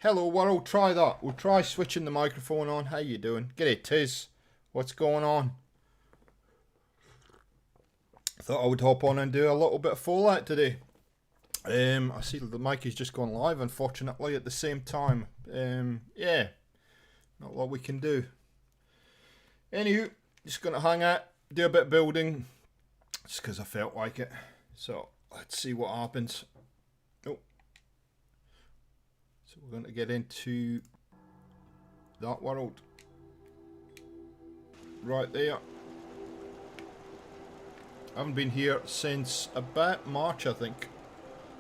Hello world, try that. We'll try switching the microphone on. How you doing? G'day Tiz. What's going on? Thought I would hop on and do a little bit of Fallout today. I see the mic is just gone live, unfortunately, at the same time. Yeah, not a lot we can do. Anywho, just going to hang out, do a bit of building, just because I felt like it. So, let's see what happens. Oh. So we're going to get into that world. Right there. I haven't been here since about March, I think.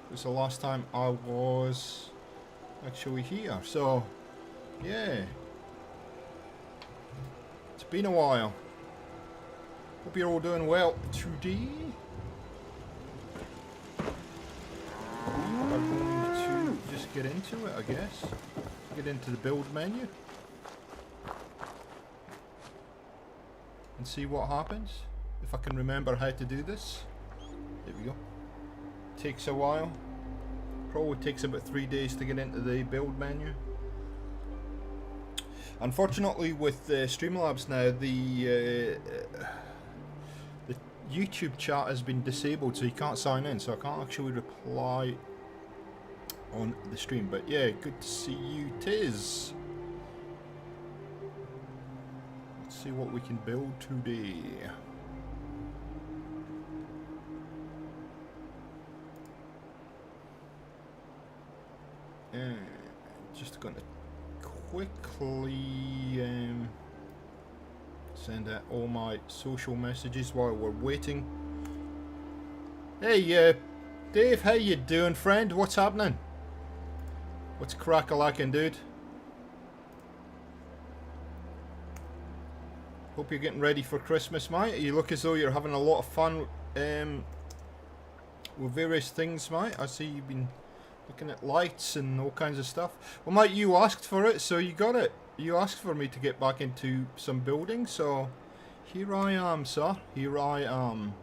It was the last time I was actually here. So, yeah. It's been a while. Hope you're all doing well today. We are going to just get into it, I guess. Get into the build menu. And see what happens. If I can remember how to do this. There we go. Takes a while. Probably takes about 3 days to get into the build menu. Unfortunately, with Streamlabs now, the YouTube chat has been disabled, so you can't sign in, so I can't actually reply on the stream. But yeah, good to see you, Tiz. Let's see what we can build today. Just going to quickly send out all my social messages while we're waiting. Hey, Dave, how you doing, friend? What's happening? What's crack-a-lackin', dude? Hope you're getting ready for Christmas, mate. You look as though you're having a lot of fun with various things, mate. I see you've been looking at lights and all kinds of stuff. Well, mate, you asked for it, so you got it. You asked for me to get back into some building, so here I am, sir. Here I am.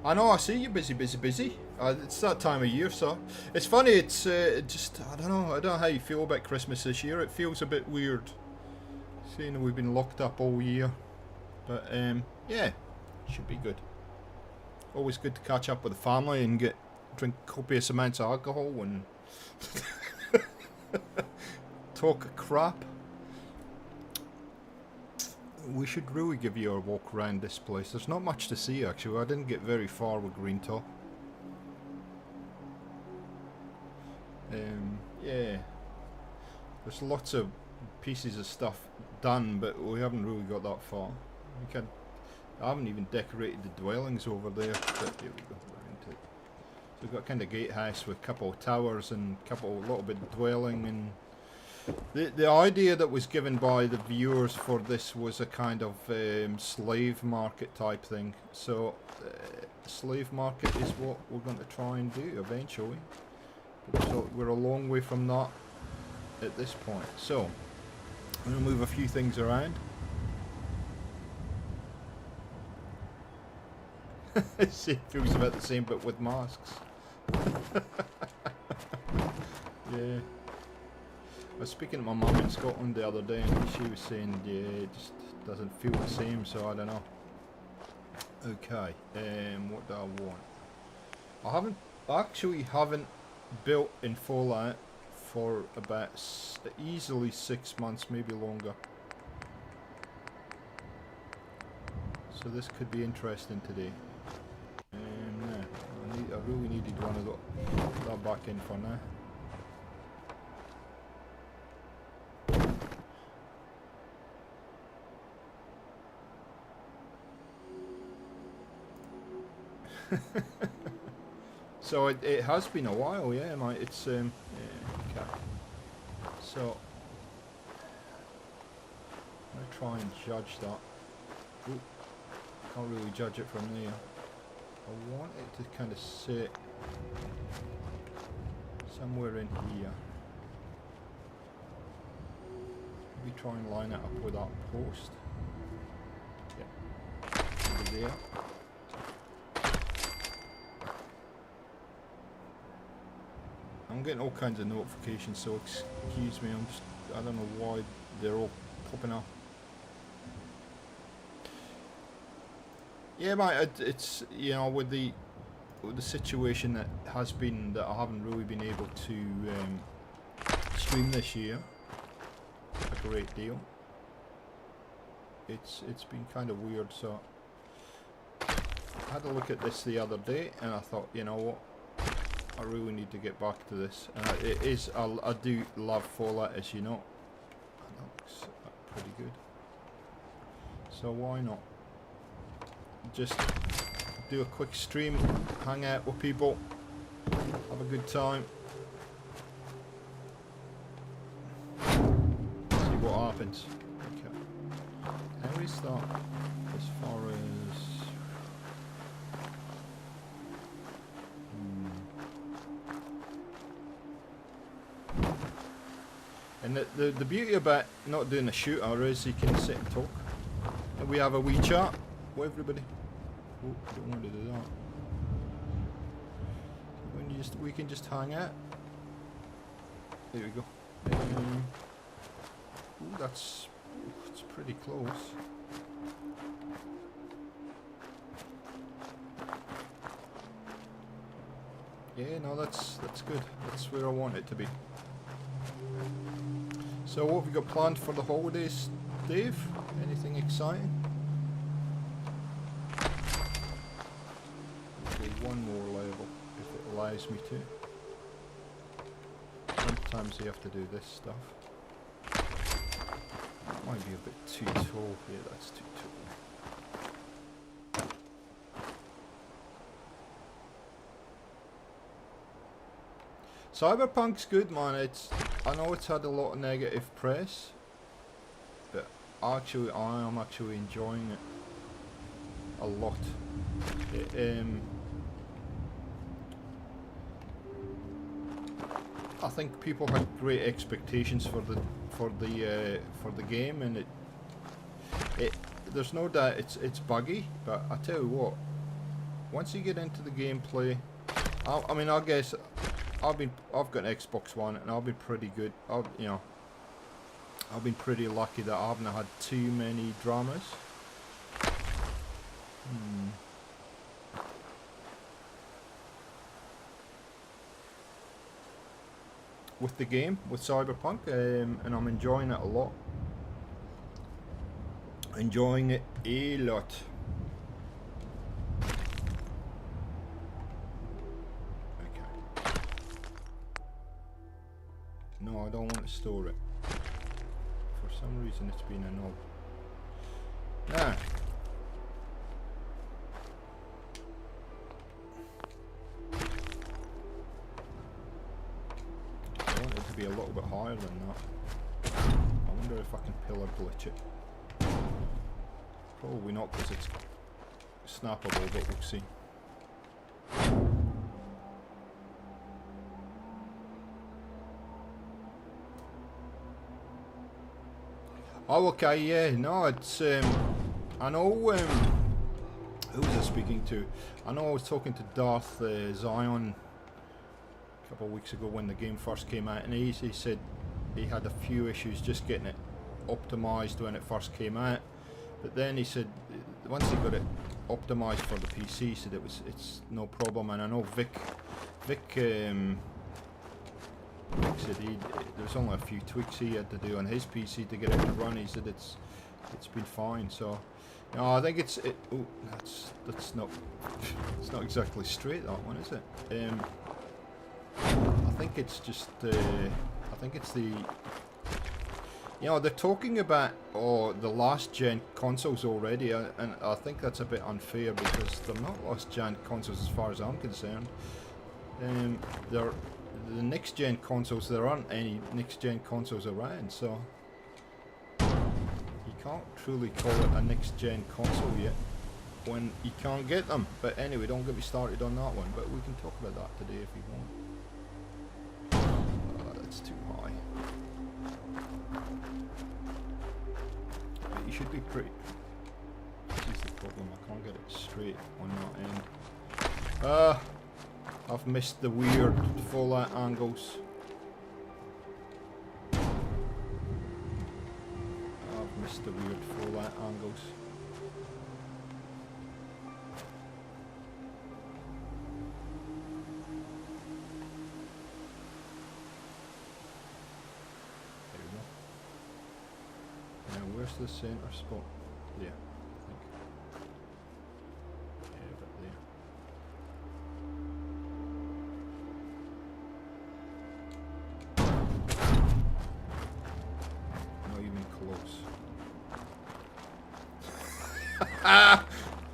I know, I see you busy. It's that time of year, so it's funny. It's just I don't know how you feel about Christmas this year. It feels a bit weird, seeing that we've been locked up all year. But yeah, should be good. Always good to catch up with the family and drink copious amounts of alcohol and talk crap. We should really give you a walk around this place. There's not much to see, actually. I didn't get very far with Greentop. Yeah. There's lots of pieces of stuff done, but we haven't really got that far. I haven't even decorated the dwellings over there. But here we go. We're into it. So we've got kind of gatehouse with a couple of towers and a little bit of dwelling and... The idea that was given by the viewers for this was a kind of slave market type thing. So, slave market is what we're going to try and do eventually. So we're a long way from that at this point. So, I'm going to move a few things around. It feels about the same, but with masks. Yeah. I was speaking to my mum in Scotland the other day and she was saying, yeah, it just doesn't feel the same, so I don't know. Okay, what do I want? I actually haven't built in Fallout for about easily 6 months, maybe longer. So this could be interesting today. No, I really needed one of that back in for now. So it has been a while, yeah, mate. It's yeah, okay. So I'm gonna try and judge that. Ooh, can't really judge it from there. I want it to kind of sit somewhere in here. We try and line it up with that post. Yep. Over there. I'm getting all kinds of notifications, so excuse me. I don't know why they're all popping up. Yeah, mate. It's you know with the situation that has been that I haven't really been able to stream this year a great deal. It's been kind of weird. So I had a look at this the other day, and I thought, you know what, I really need to get back to this. And it is. I do love Fallout, as you know. That looks pretty good. So why not? Just do a quick stream, hang out with people, have a good time, see what happens. Okay. How is that as far as... And the beauty about not doing a shooter is you can sit and talk. And we have a wee chat with everybody. Oh, don't want to do that. We can just hang out. There we go. Ooh, it's pretty close. Yeah, no, that's good. That's where I want it to be. So what have we got planned for the holidays, Dave? Anything exciting? One more level if it allows me to. Sometimes you have to do this stuff. That might be a bit too tall. Yeah, that's too tall. Cyberpunk's good, man. I know it's had a lot of negative press, but actually I am actually enjoying it a lot. I think people had great expectations for the game, and there's no doubt it's buggy, but I tell you what, once you get into the gameplay, I mean, I guess I've got an Xbox One, and I've been pretty good. I've been pretty lucky that I haven't had too many dramas. With the game, with Cyberpunk, and I'm enjoying it a lot. Enjoying it a lot. Okay. No, I don't want to store it. For some reason it's been a knob. Ah. Be a little bit higher than that. I wonder if I can pillar glitch it. Probably not, because it's snappable, but we'll see. Oh, okay, yeah, no, it's I know who was I speaking to? I know I was talking to Darth Zion a couple of weeks ago when the game first came out, and he said he had a few issues just getting it optimized when it first came out, but then he said once he got it optimized for the PC, he said it's no problem. And I know Vic said there was only a few tweaks he had to do on his PC to get it to run. He said it's been fine. So no, I think that's not it's not exactly straight, that one, is it? I think it's just I think it's the, you know, they're talking about the last gen consoles already, and I think that's a bit unfair because they're not last gen consoles as far as I'm concerned. They're the next gen consoles. There aren't any next gen consoles around, so you can't truly call it a next gen console yet when you can't get them. But anyway, don't get me started on that one, but we can talk about that today if you want. That's too high. should be pretty... This is the problem, I can't get it straight on that end. I've missed the weird full light angles. I've missed the weird full light angles. Where's the centre spot? Yeah, I think. Yeah, about there. Not even close.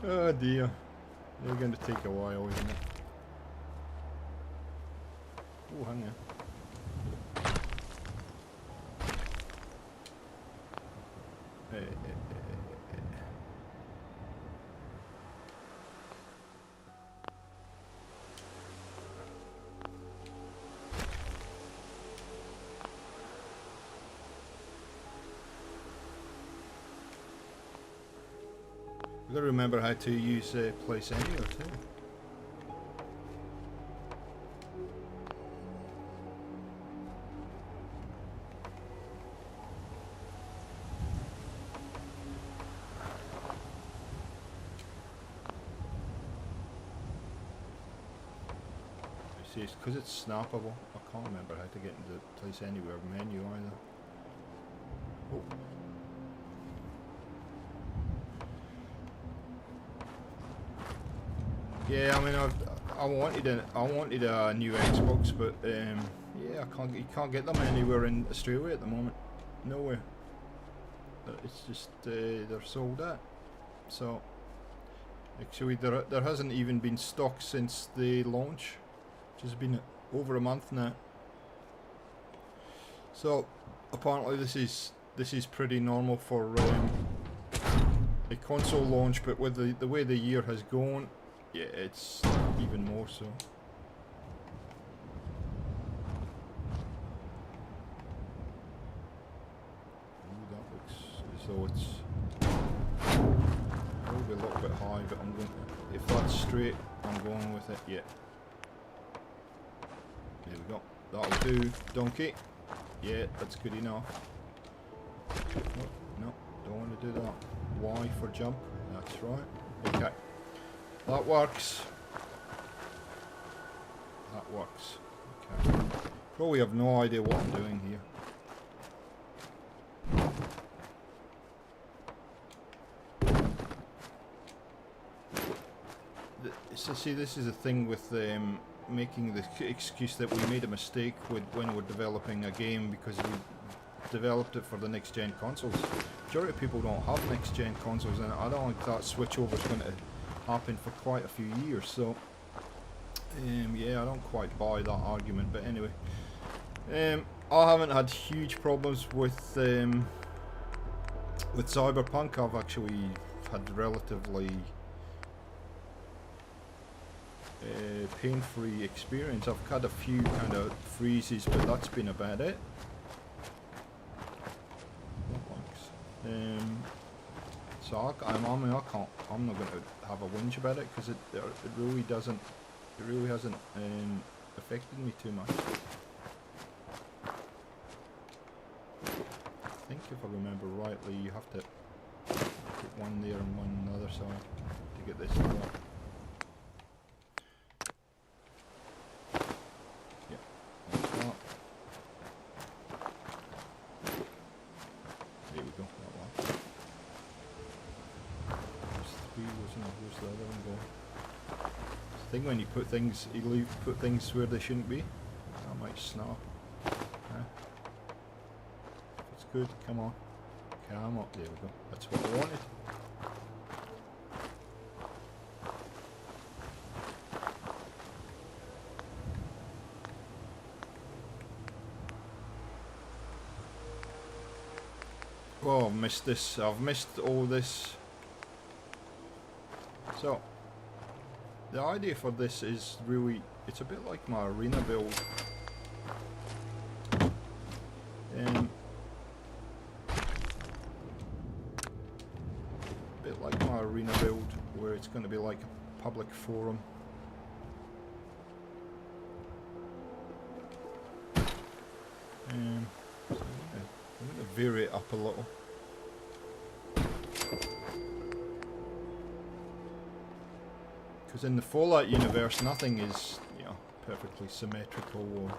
Oh dear. They're going to take a while, isn't it? Oh, hang on. You've got to remember how to use place anywhere too. See, it's because it's snappable. I can't remember how to get into place anywhere menu either. Oh. Yeah, I mean, I wanted a new Xbox, but yeah, you can't get them anywhere in Australia at the moment. Nowhere. It's just they're sold out. So actually, there hasn't even been stock since the launch, which has been over a month now. So apparently, this is pretty normal for a console launch, but with the way the year has gone. Yeah, it's even more so. Ooh, that looks as though it's probably a little bit high, but I'm going to, if that's straight, I'm going with it. Yeah. There we go. That'll do, donkey. Yeah, that's good enough. No, don't want to do that. Y for jump. That's right. Okay. That works. That works. Okay. Probably have no idea what I'm doing here. So see, this is the thing with making the excuse that we made a mistake when we're developing a game because we developed it for the next gen consoles. Majority of people don't have next gen consoles, and I don't think that switchover is going to happen for quite a few years. So yeah, I don't quite buy that argument, but anyway, I haven't had huge problems with Cyberpunk. I've actually had relatively pain-free experience. I've had a few kind of freezes, but that's been about it. So I'm not going to have a whinge about it because it really hasn't affected me too much. I think if I remember rightly, you have to put one there and one on the other side to get this to work. Yeah, like that. There we go. That one. Where's the other one go? It's the thing when you put things where they shouldn't be. That might snap. It's good. Come on. Come up. There we go. That's what I wanted. Oh, I've missed this. I've missed all this. So, the idea for this is really, it's a bit like my arena build. arena build where it's going to be like a public forum. So I'm going to vary it up a little. Because in the Fallout universe, nothing is, you know, perfectly symmetrical or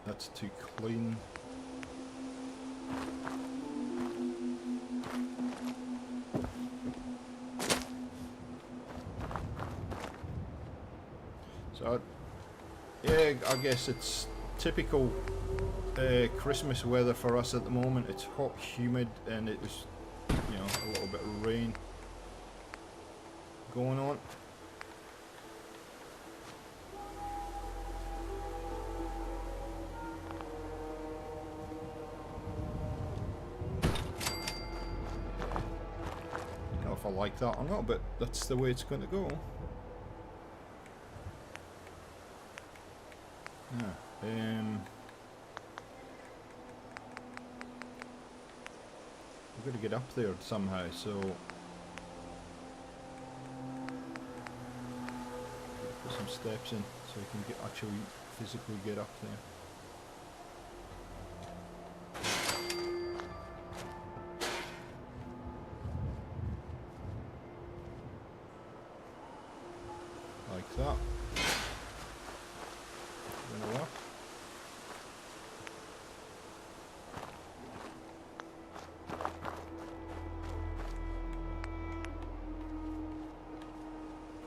that's too clean. So, yeah, I guess it's typical Christmas weather for us at the moment. It's hot, humid, and it was, you know, a little bit of rain going on. Don't know if I like that or not, but that's the way it's going to go. We've got to get up there somehow, so put some steps in so we can actually physically get up there. Like that. Gonna work.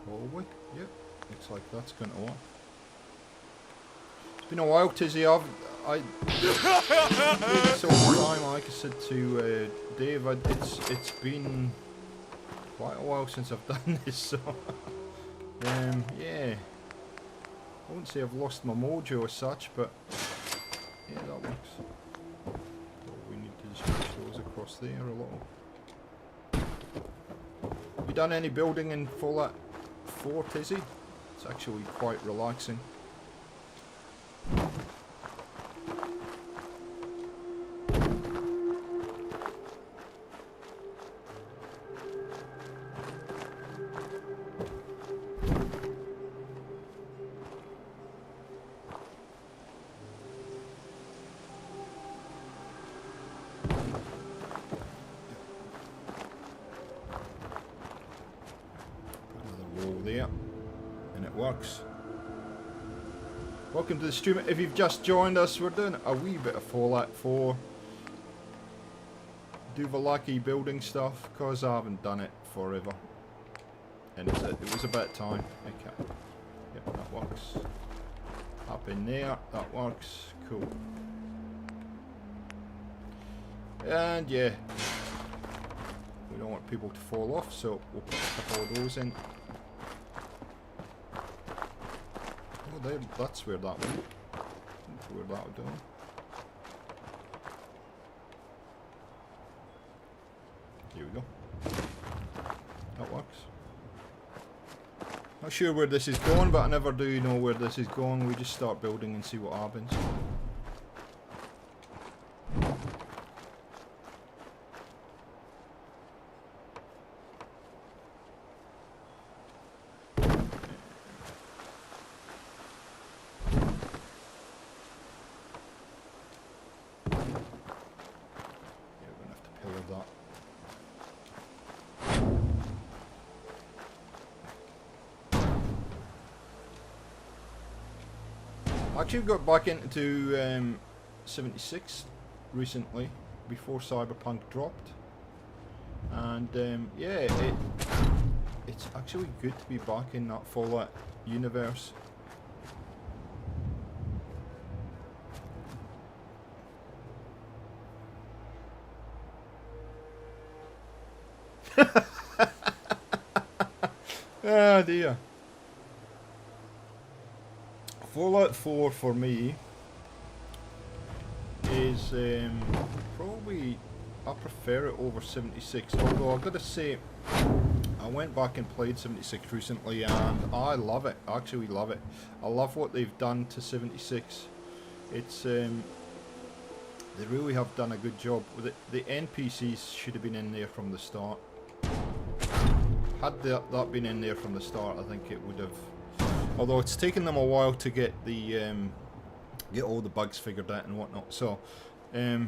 Probably, yep. Looks like that's going to work. It's been a while, Tizzy. I this all the time, like I said to Dave, it's been quite a while since I've done this, so yeah. I wouldn't say I've lost my mojo as such, but yeah, that works. So we need to just push those across there a little. Have you done any building in Fallout 4, Tizzy? It's actually quite relaxing. There, and it works. Welcome to the stream. If you've just joined us, we're doing a wee bit of Fallout 4 Duvalaki building stuff because I haven't done it forever, and it was about time. Okay, yep, that works. Up in there, that works. Cool. And yeah, we don't want people to fall off, so we'll put a couple of those in. There, that's where that went. That's where that would do. Here we go. That works. Not sure where this is going, but I never do know where this is going. We just start building and see what happens. I actually got back into 76 recently, before Cyberpunk dropped, and yeah, it's actually good to be back in that Fallout universe. Ah dear. Fallout 4 for me is probably, I prefer it over 76, although I've got to say I went back and played 76 recently and I love it. I actually love it. I love what they've done to 76. It's They really have done a good job. The NPCs should have been in there from the start. Had that been in there from the start, I think it would have. Although it's taken them a while to get the get all the bugs figured out and whatnot. So, not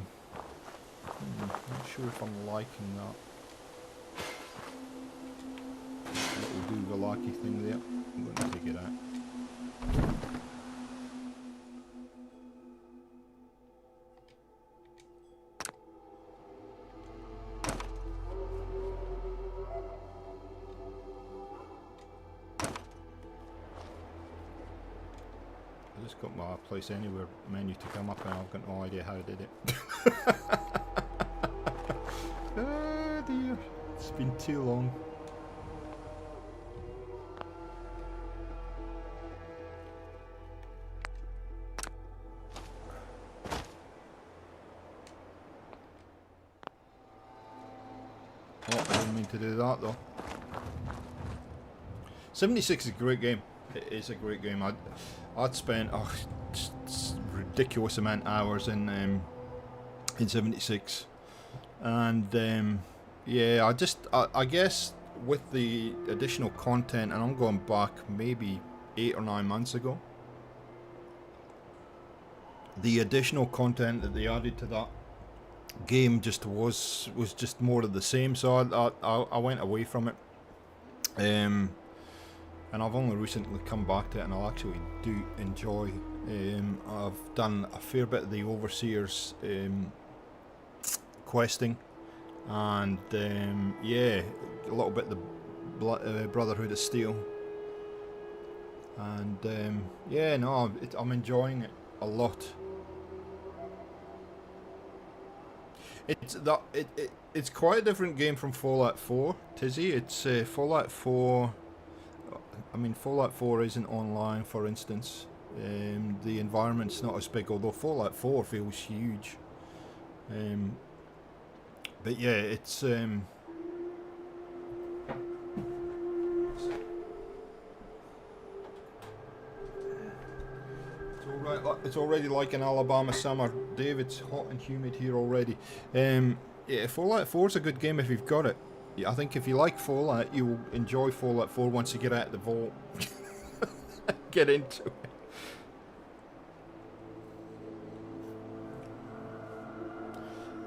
sure if I'm liking that. Little do-the-lucky thing there. I'm going to take it out. I just got my place anywhere menu to come up and I've got no idea how I did it. Oh dear, it's been too long. Oh, I didn't mean to do that though. 76 is a great game. It is a great game. I'd spent ridiculous amount of hours in 76, and yeah, I guess with the additional content, and I'm going back maybe 8 or 9 months ago, the additional content that they added to that game just was just more of the same. So I went away from it. And I've only recently come back to it, and I actually do enjoy. I've done a fair bit of the Overseer's questing, and yeah, a little bit of the Brotherhood of Steel, and yeah, no, I'm enjoying it a lot. It's quite a different game from Fallout 4, Tizzy. It's Fallout 4. I mean, Fallout 4 isn't online, for instance. The environment's not as big, although Fallout 4 feels huge. But yeah, it's alright. It's already like an Alabama summer, Dave. It's hot and humid here already. Yeah, Fallout 4 is a good game if you've got it. I think if you like Fallout, you'll enjoy Fallout 4 once you get out of the vault. Get into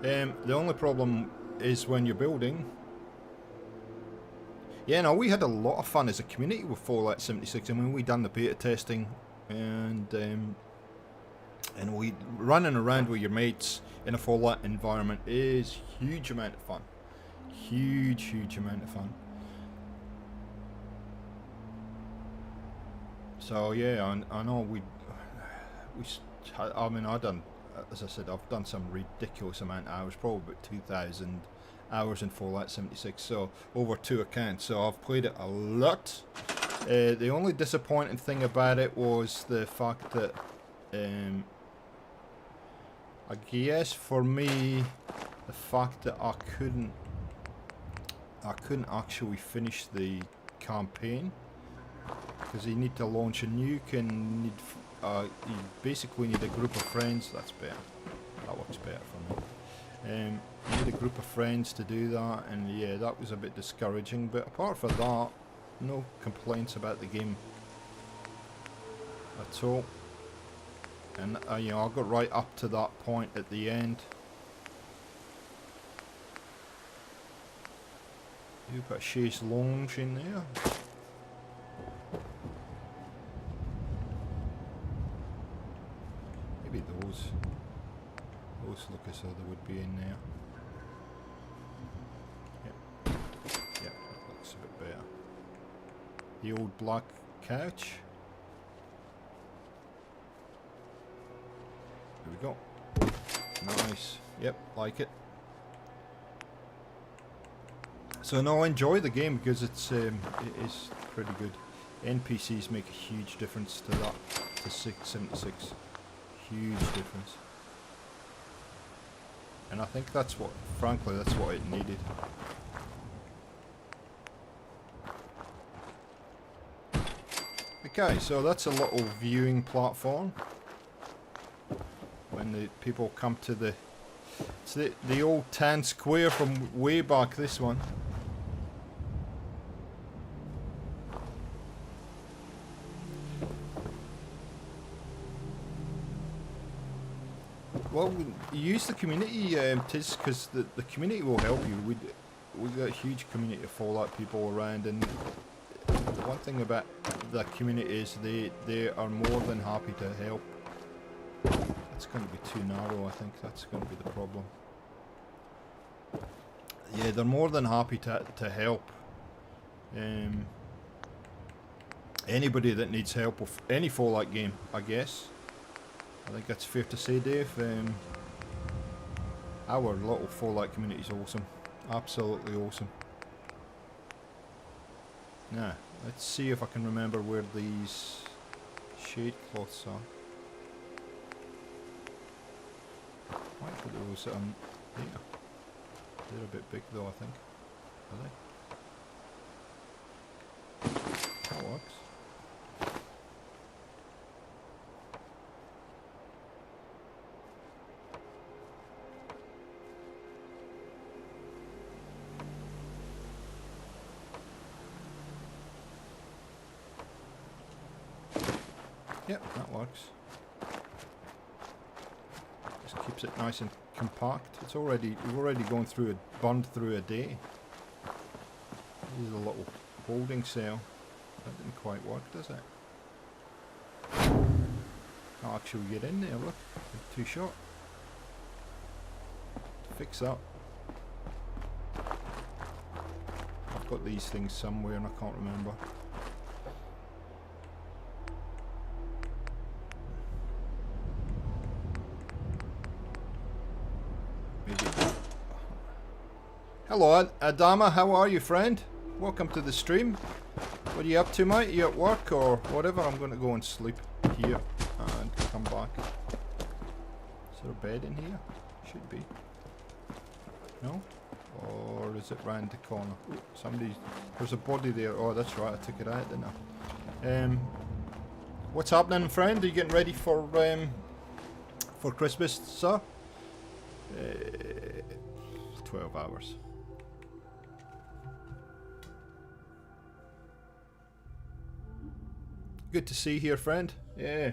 it. The only problem is when you're building. Yeah, no, we had a lot of fun as a community with Fallout 76. I mean, we done the beta testing, and we running around with your mates in a Fallout environment is huge amount of fun. Huge amount of fun. So yeah, I know I mean, as I said, I've done some ridiculous amount of hours, probably about 2,000 hours in Fallout 76, so over 2 accounts, so I've played it a lot. The only disappointing thing about it was the fact that I guess for me, the fact that I couldn't actually finish the campaign, because you need to launch a nuke and you basically need a group of friends. That's better. That works better for me. You need a group of friends to do that, and yeah, that was a bit discouraging. But apart from that, no complaints about the game at all. And you know, I got right up to that point at the end. You've got a chaise lounge in there. Maybe those look as though they would be in there. Yep. Yep, that looks a bit better. The old black couch. There we go. Nice. Yep, like it. So no, enjoy the game because it is pretty good. NPCs make a huge difference to that, to 676. Huge difference. And I think that's what, frankly, that's what it needed. Okay, so that's a little viewing platform. When the people come to the It's the old tan square from way back, this one. Well, use the community, Tiz, because the community will help you. We got a huge community of Fallout people around, and the one thing about the community is they are more than happy to help. It's going to be too narrow, I think. That's going to be the problem. Yeah, they're more than happy to help. Anybody that needs help with any Fallout game, I guess. I think that's fair to say, Dave. Our little Fallout community is awesome. Absolutely awesome. Now, let's see if I can remember where these shade cloths are. Might put those there. They're a bit big though, I think. Are they? That works. Yep, that works. Just keeps it nice and compact. We've already gone through burned through a day. This is a little holding cell. That didn't quite work, does it? Can't actually get in there, look. It's too short. Fix that. I've got these things somewhere and I can't remember. Hello Adama, how are you, friend? Welcome to the stream. What are you up to, mate? Are you at work or whatever? I'm going to go and sleep here and come back. Is there a bed in here? Should be. No? Or is it round the corner? Ooh, there's a body there. Oh, that's right, I took it out, didn't I? What's happening, friend? Are you getting ready for Christmas, sir? 12 hours. Good to see you here, friend. Yeah.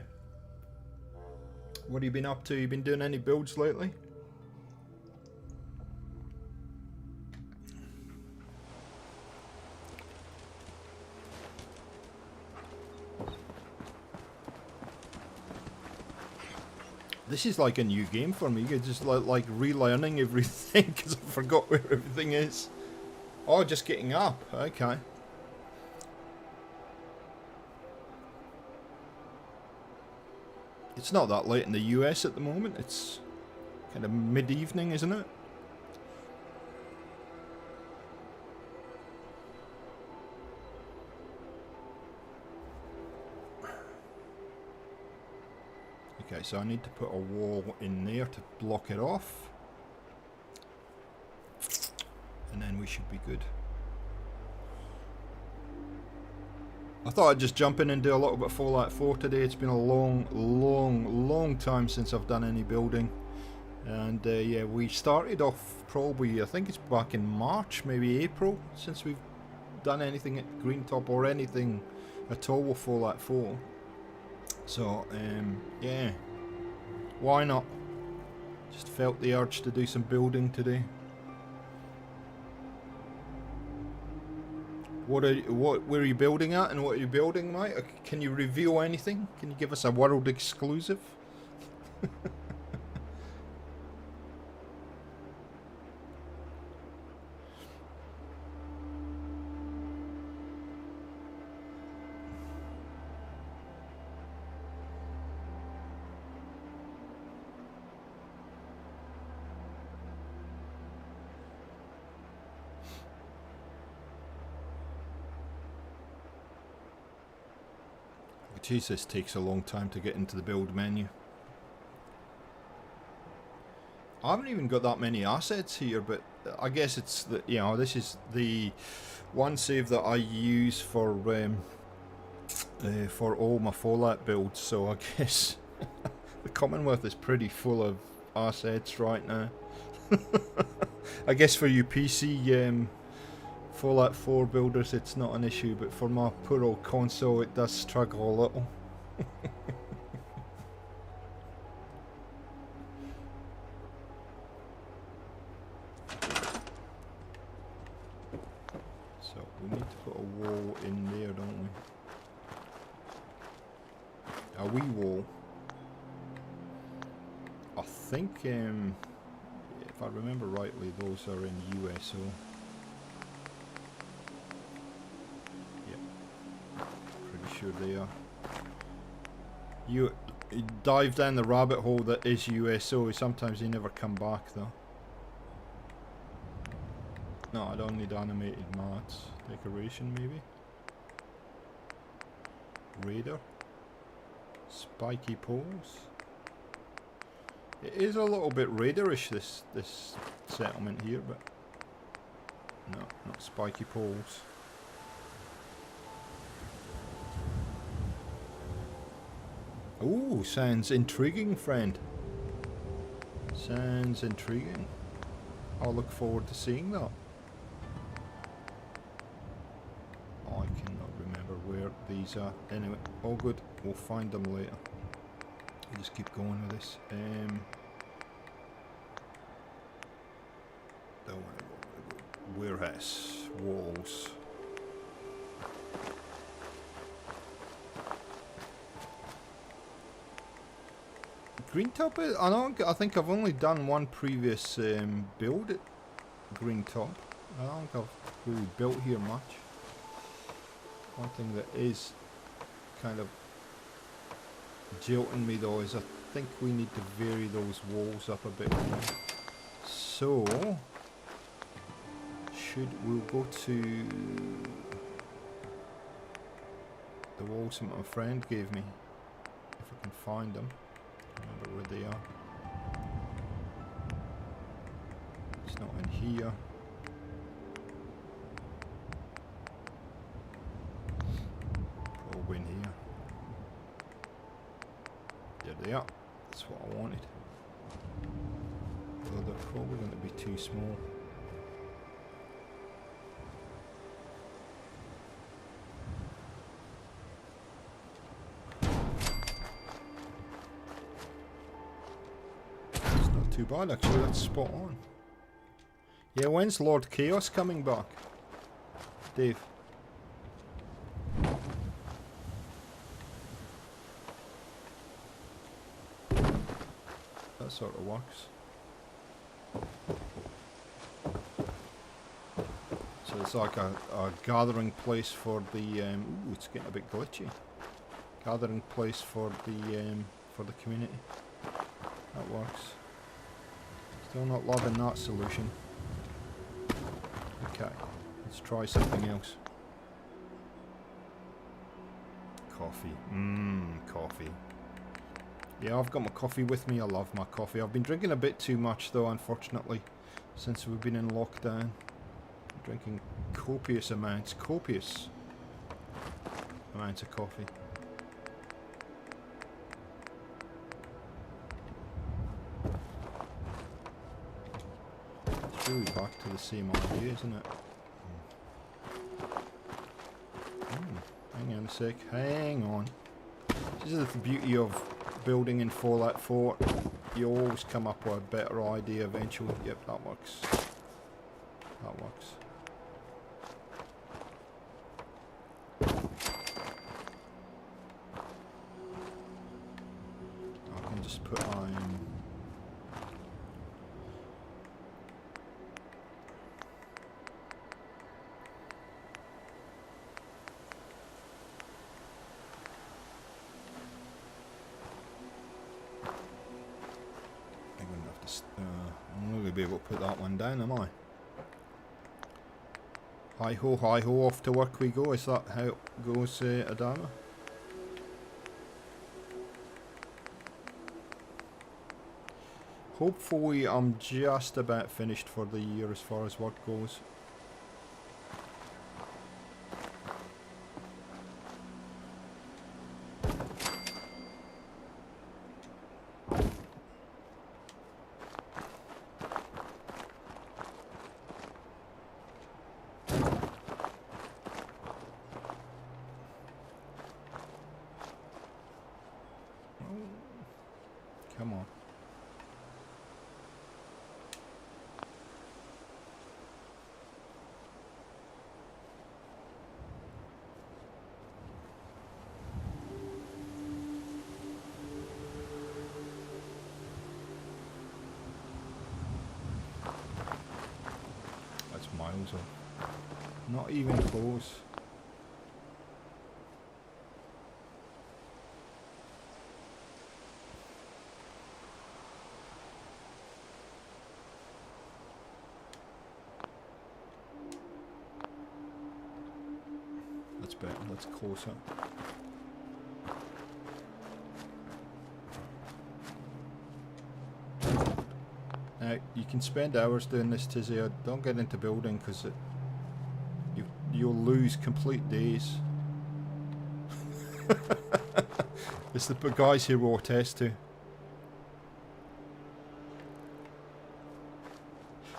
What have you been up to? You been doing any builds lately? This is like a new game for me. It's just like relearning everything because I forgot where everything is. Oh, just getting up. Okay. It's not that late in the US at the moment. It's kind of mid-evening, isn't it? Okay, so I need to put a wall in there to block it off. And then we should be good. I thought I'd just jump in and do a little bit of Fallout 4 today. It's been a long time since I've done any building. And yeah, we started off probably, I think it's back in March, maybe April, since we've done anything at Greentop or anything at all with Fallout 4. So, yeah, why not? Just felt the urge to do some building today. Where are you building at, and what are you building, mate? Can you reveal anything? Can you give us a world exclusive? Jeez, this takes a long time to get into the build menu. I haven't even got that many assets here, but I guess it's the, you know, this is the one save that I use for all my Fallout builds. So I guess the Commonwealth is pretty full of assets right now. I guess for you PC Fallout 4 builders it's not an issue, but for my poor old console it does struggle a little. So we need to put a wall in there, don't we? A wee wall. I think, if I remember rightly, those are in USO. Yep, pretty sure they are. You dive down the rabbit hole that is USO, sometimes you never come back though. No, I don't need animated mats. Decoration maybe? Radar? Spiky poles? It is a little bit raiderish, this settlement here, but no, not spiky poles. Ooh, sounds intriguing, friend. Sounds intriguing. I'll look forward to seeing that. I cannot remember where these are. Anyway, all good. We'll find them later. We'll just keep going with this. Don't want to go. Warehouse. Walls. Greentop, I think I've only done one previous build at Greentop. I don't think I've really built here much. One thing that is kind of jilting me though is I think we need to vary those walls up a bit more. So, we'll go to the walls that my friend gave me, if I can find them. Remember where they are. It's not in here. Probably in here. There they are. That's what I wanted. Although they're probably going to be too small. Too bad actually, that's spot on. Yeah, when's Lord Chaos coming back? Dave? That sort of works. So it's like a gathering place for the ooh, it's getting a bit glitchy. Gathering place for the community. That works. Still not loving that solution. Okay, let's try something else. Coffee. Coffee. Yeah, I've got my coffee with me. I love my coffee. I've been drinking a bit too much though, unfortunately, since we've been in lockdown. I'm drinking copious amounts of coffee. Really back to the same idea, isn't it? Hang on a sec. Hang on. This is the beauty of building in Fallout 4. You always come up with a better idea eventually. Yep, that works. That works. I can just put iron. I'm not going to be able to put that one down, am I? Hi ho, off to work we go. Is that how it goes, Adama? Hopefully I'm just about finished for the year as far as work goes. Come on. That's miles off. Not even close. That's better, that's closer. Now, you can spend hours doing this, Tizzy. Don't get into building because you'll lose complete days. It's the guys here will attest to.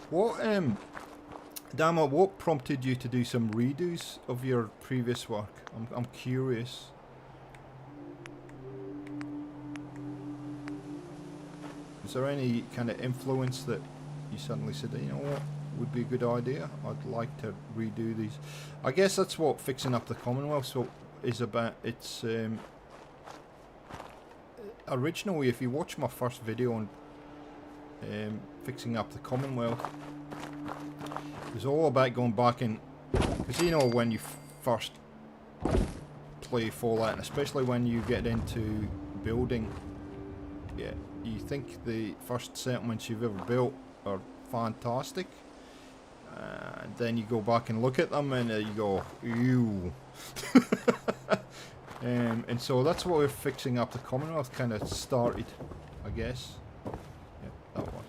What, Dama, what prompted you to do some redos of your previous work? I'm curious. Is there any kind of influence that you suddenly said, you know what, would be a good idea? I'd like to redo these. I guess that's what Fixing Up the Commonwealth is about. It's originally, if you watch my first video on Fixing Up the Commonwealth, it was all about going back and, because you know when you first play Fallout, and especially when you get into building, yeah, you think the first settlements you've ever built are fantastic, and then you go back and look at them and you go, ew. And so that's what we're Fixing Up the Commonwealth kind of started, I guess. Yeah, that works.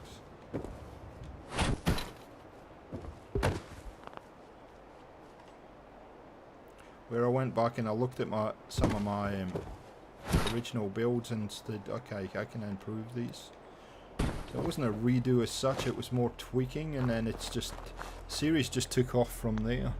Where I went back and I looked at some of my original builds and said, okay, I can improve these. So it wasn't a redo as such, it was more tweaking, and then it's just, series just took off from there.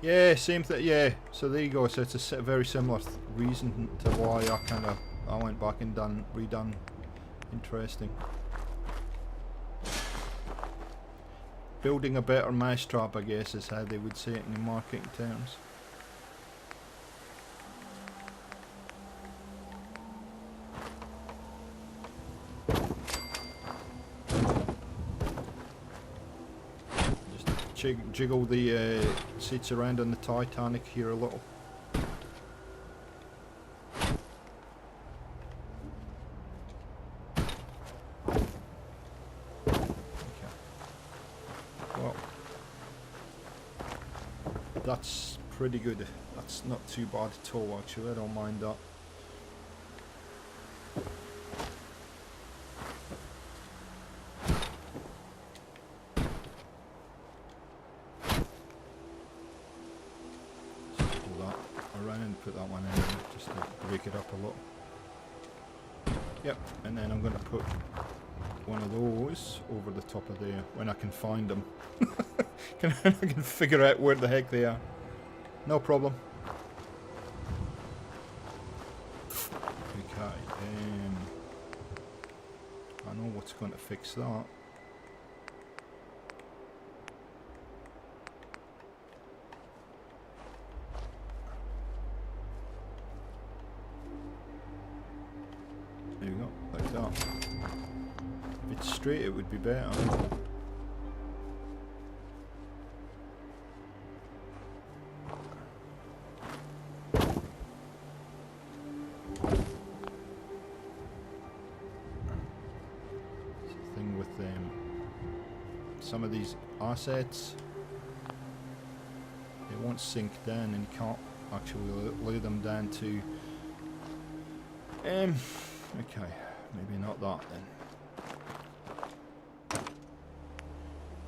Yeah, same thing. Yeah, so there you go. So it's a very similar reason to why I went back and redone. Interesting. Building a better mousetrap, I guess, is how they would say it in marketing terms. Jiggle the seats around on the Titanic here a little. Okay. Well, that's pretty good. That's not too bad at all, actually. I don't mind that. Put that one in just to break it up a lot. Yep, and then I'm going to put one of those over the top of there when I can find them. I can figure out where the heck they are. No problem. Okay, I know what's going to fix that. There you go, like that. If it's straight, it would be better. It's the thing with some of these assets, they won't sink down, and you can't actually lay them down to. Okay, maybe not that then.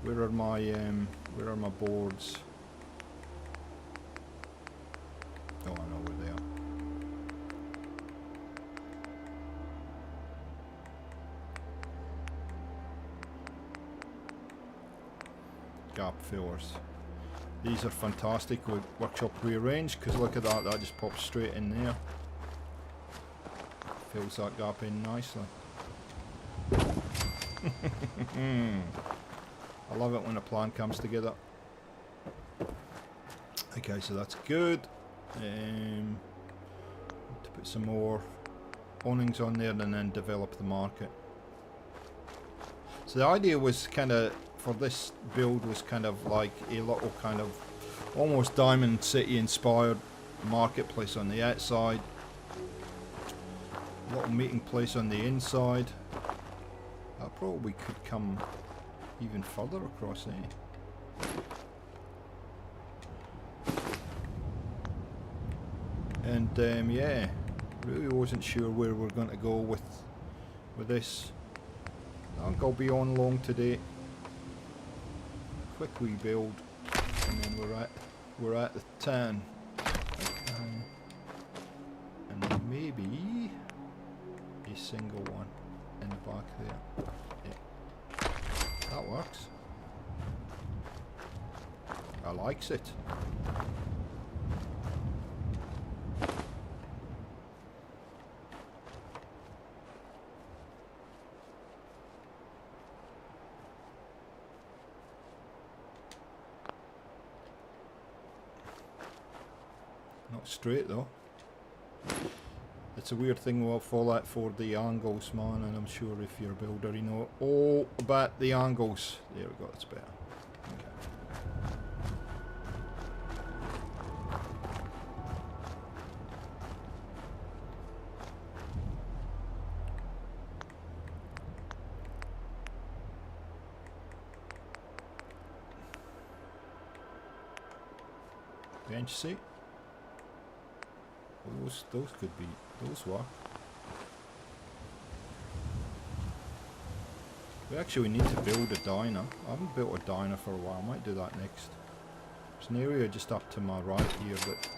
Where are my boards? Oh, I know where they are. gap fillers. These are fantastic with workshop rearrange, because look at that, that just pops straight in there. Fills that gap in nicely. I love it when a plan comes together. Okay, so that's good. To put some more awnings on there and then develop the market. So the idea was kind of, for this build, was kind of like a little kind of almost Diamond City inspired marketplace on the outside. A little meeting place on the inside. That probably could come even further across, eh? And yeah, really wasn't sure where we're going to go with this. I think I'll be on long today. Quick rebuild, and then we're at the town. And maybe a single one in the back there. Yeah, that works. I likes it. Not straight though. It's a weird thing with Fallout 4, the angles, man, and I'm sure if you're a builder you know all about the angles. There we go, that's better. Okay. Bench seat. Those could be, those work. We actually need to build a diner. I haven't built a diner for a while, I might do that next. There's an area just up to my right here that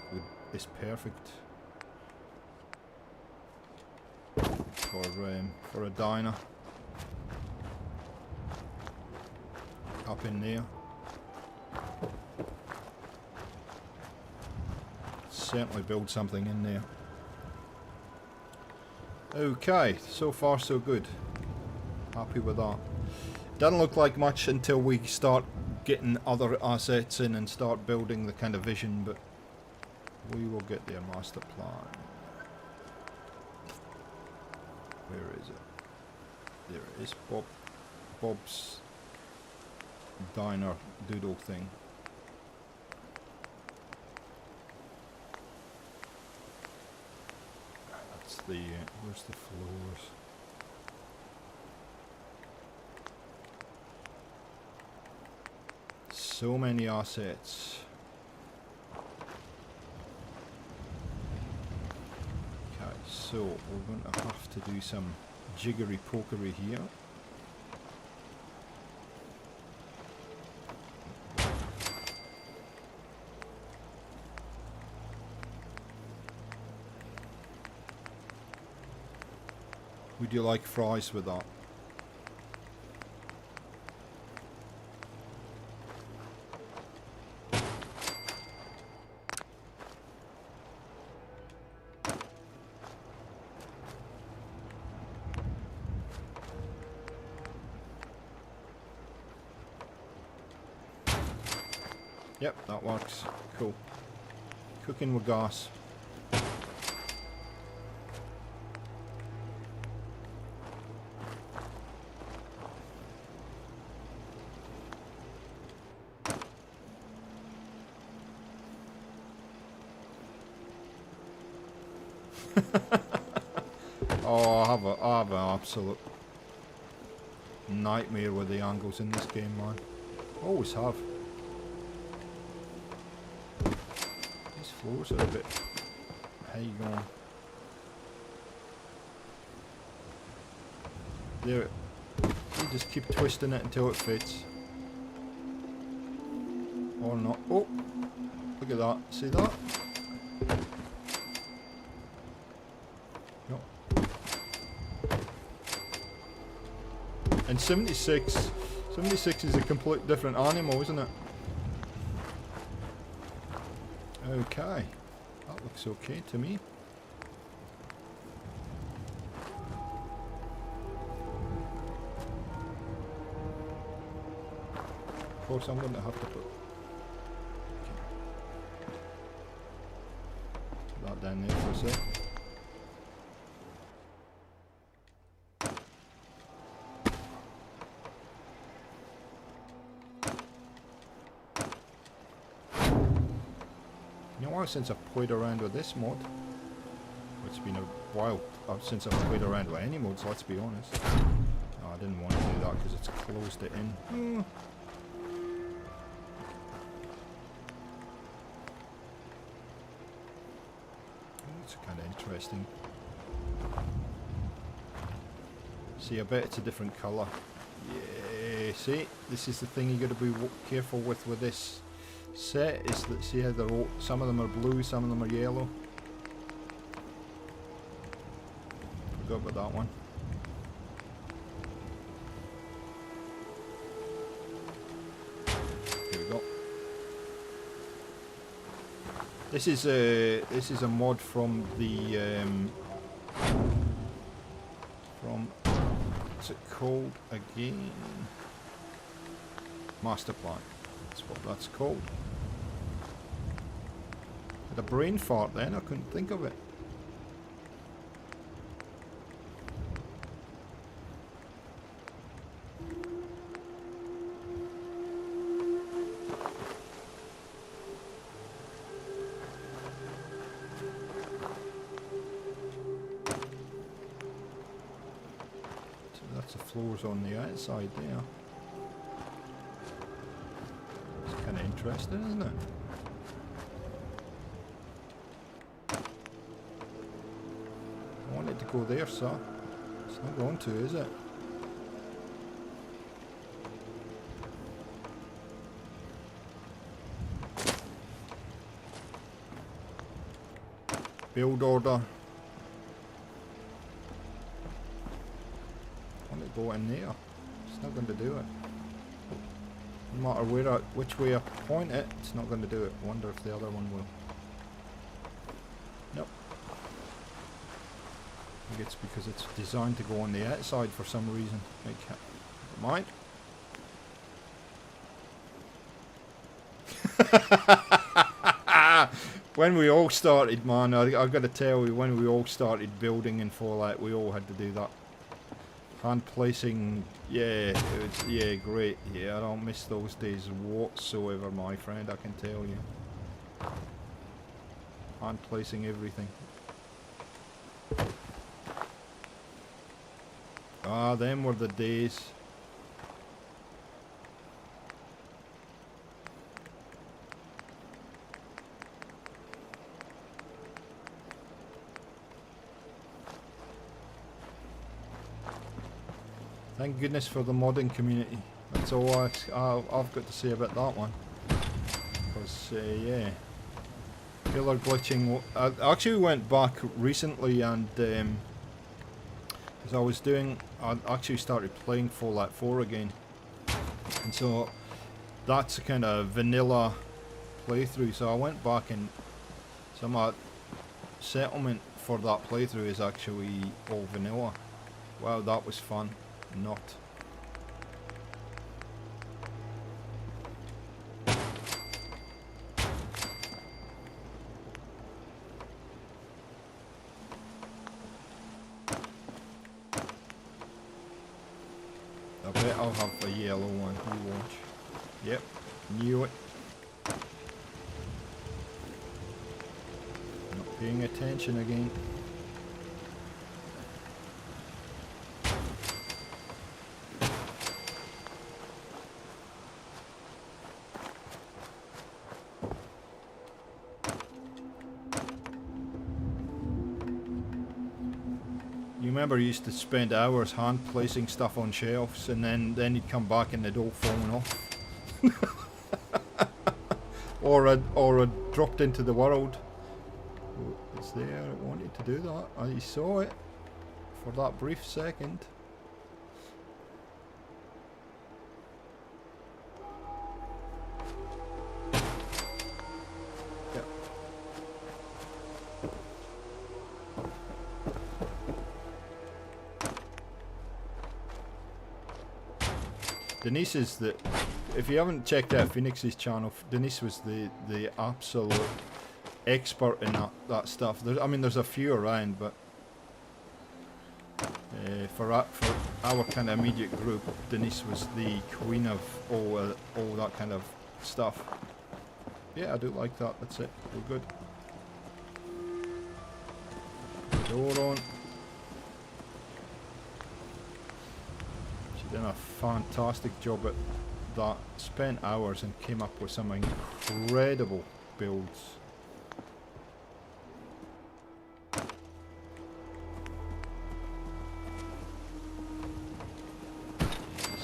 is perfect for a diner. Up in there. Certainly build something in there. Okay, so far so good. Happy with that. Doesn't look like much until we start getting other assets in and start building the kind of vision, but we will get there. Master plan. Where is it? There it is. Bob's diner doodle thing. Where's the floors? So many assets. Okay, so we're going to have to do some jiggery pokery here. Would you like fries with that? Yep, that works. Cool. Cooking with gas. Oh, I have an absolute nightmare with the angles in this game, man. Always have. These floors are a bit... How you going? There. You just keep twisting it until it fits. Or not. Oh! Look at that. See that? In 76, 76 is a complete different animal, isn't it? Okay. That looks okay to me. Of course, I'm going to have to put that down there for a sec. You know what, since I've played around with this mod, it's been a while since I've played around with any mods, let's be honest. Oh, I didn't want to do that because it's closed it in. It's kind of interesting. See, I bet it's a different colour. Yeah, see, this is the thing you got to be careful with this set, is that, see how they're all, some of them are blue, some of them are yellow. Forgot about that one. Here we go. This is a mod from the what's it called again? Master Plan. That's what that's called. Had a brain fart then, I couldn't think of it. The floors on the outside there. It's kind of interesting, isn't it? I want it to go there, sir. It's not going to, is it? Build order. Go in there. It's not going to do it. No matter which way I point it, it's not going to do it. Wonder if the other one will. Nope. I think it's because it's designed to go on the outside for some reason. Okay. Never mind. When we all started, man, I got to tell you, when we all started building in Fallout, we all had to do that. Hand placing, yeah, yeah, great. Yeah, I don't miss those days whatsoever, my friend, I can tell you. Hand placing everything. Ah, them were the days. Thank goodness for the modding community. That's all I've got to say about that one. Because, yeah. Killer glitching. I actually went back recently and, as I was doing, I actually started playing Fallout 4 again. And so, that's a kind of vanilla playthrough. So I went back and some of settlement for that playthrough is actually all vanilla. Wow, that was fun. Not. I bet I'll have a yellow one, you watch. Yep, knew it. Not paying attention again. Remember, you used to spend hours hand placing stuff on shelves, and then you'd come back and they'd all fallen off, or I'd dropped into the world. It's there. It wanted to do that. I saw it for that brief second. Denise is the... If you haven't checked out Phoenix's channel, Denise was the absolute expert in that stuff. I mean, there's a few around, but for our kind of immediate group, Denise was the queen of all that kind of stuff. Yeah, I do like that. That's it. We're good. Door on. She did a fantastic job at that. Spent hours and came up with some incredible builds. So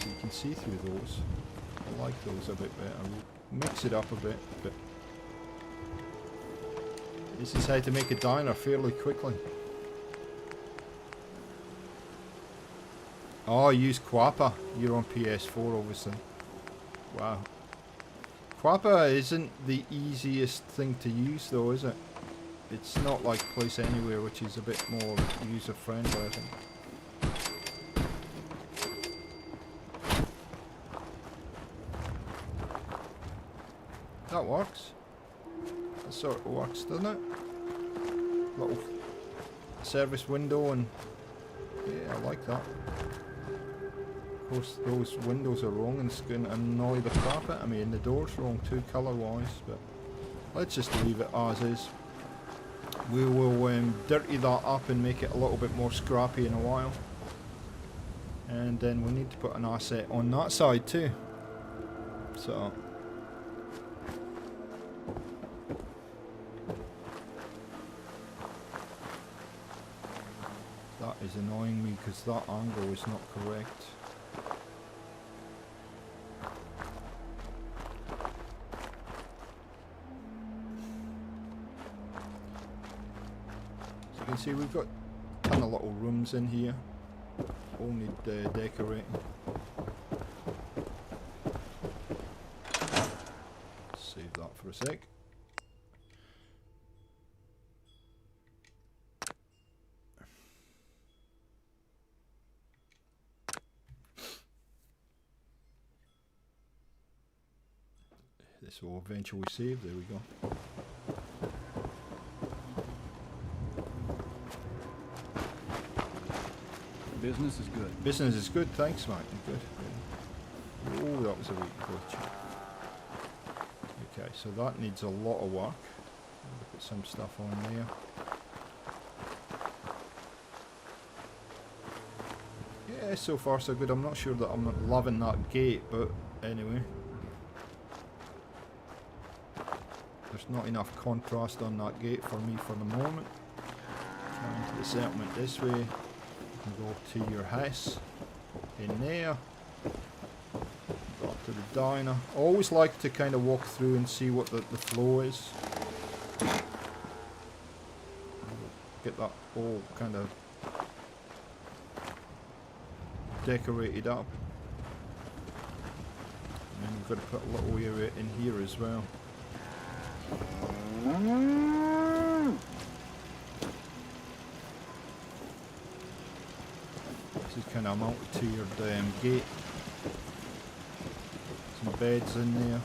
you can see through those. I like those a bit better. We'll mix it up a bit, but this is how to make a diner fairly quickly. Oh, use Quappa. You're on PS4, obviously. Wow. Quappa isn't the easiest thing to use, though, is it? It's not like Place Anywhere, which is a bit more user-friendly, I think. That works. That sort of works, doesn't it? Little service window, and yeah, I like that. Of course, those windows are wrong and it's going to annoy the crap out of me, and the door's wrong too, colour-wise, but let's just leave it as is. We will dirty that up and make it a little bit more scrappy in a while. And then we need to put an asset on that side too. So... that is annoying me because that angle is not correct. So you can see we've got a ton of little rooms in here. All need decorating. Save that for a sec. This will eventually save. There we go. Business is good. Business is good, thanks, mate. Good. Oh, that was a weak glitch. Okay, so that needs a lot of work. Look at some stuff on there. Yeah, so far so good. I'm not sure that I'm not loving that gate, but anyway. There's not enough contrast on that gate for me for the moment. Going to the settlement this way. You can go to your house in there. Go up to the diner. I always like to kind of walk through and see what the flow is. Get that all kind of decorated up. And then we've got to put a little area in here as well. This is kind of mounted to your gate. Some beds in there.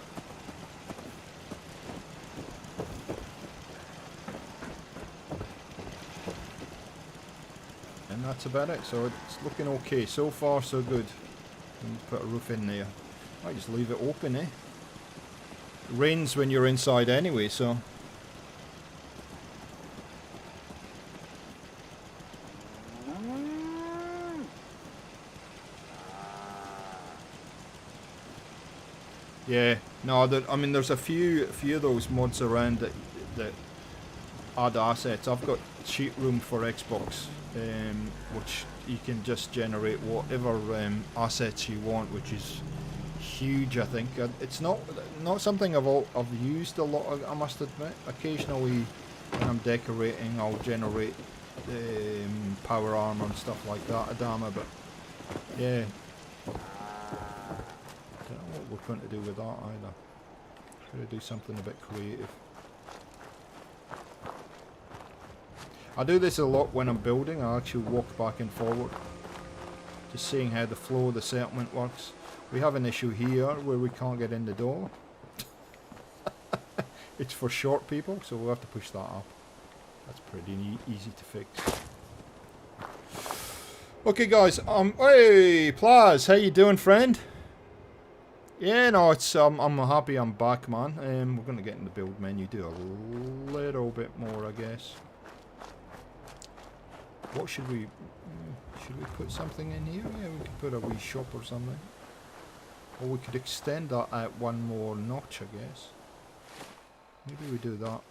And that's about it. So it's looking okay. So far so good. Put a roof in there. I just leave it open, eh? It rains when you're inside anyway, so... Yeah, no, I mean there's a few of those mods around that add assets. I've got cheat room for Xbox, which you can just generate whatever assets you want, which is huge. I think it's not something I've used a lot. I must admit, occasionally when I'm decorating, I'll generate power armor and stuff like that, Adama. But yeah. I don't know what we're going to do with that either. Going to do something a bit creative. I do this a lot when I'm building. I actually walk back and forward, just seeing how the flow of the settlement works. We have an issue here where we can't get in the door. It's for short people, so we'll have to push that up. That's pretty easy to fix. Okay, guys. Hey, Plaz, how you doing, friend? Yeah, no, it's I'm happy I'm back, man. We're gonna get in the build menu, do a little bit more, I guess. What should we put something in here? Yeah, we could put a wee shop or something. Or we could extend that out one more notch, I guess. Maybe we do that.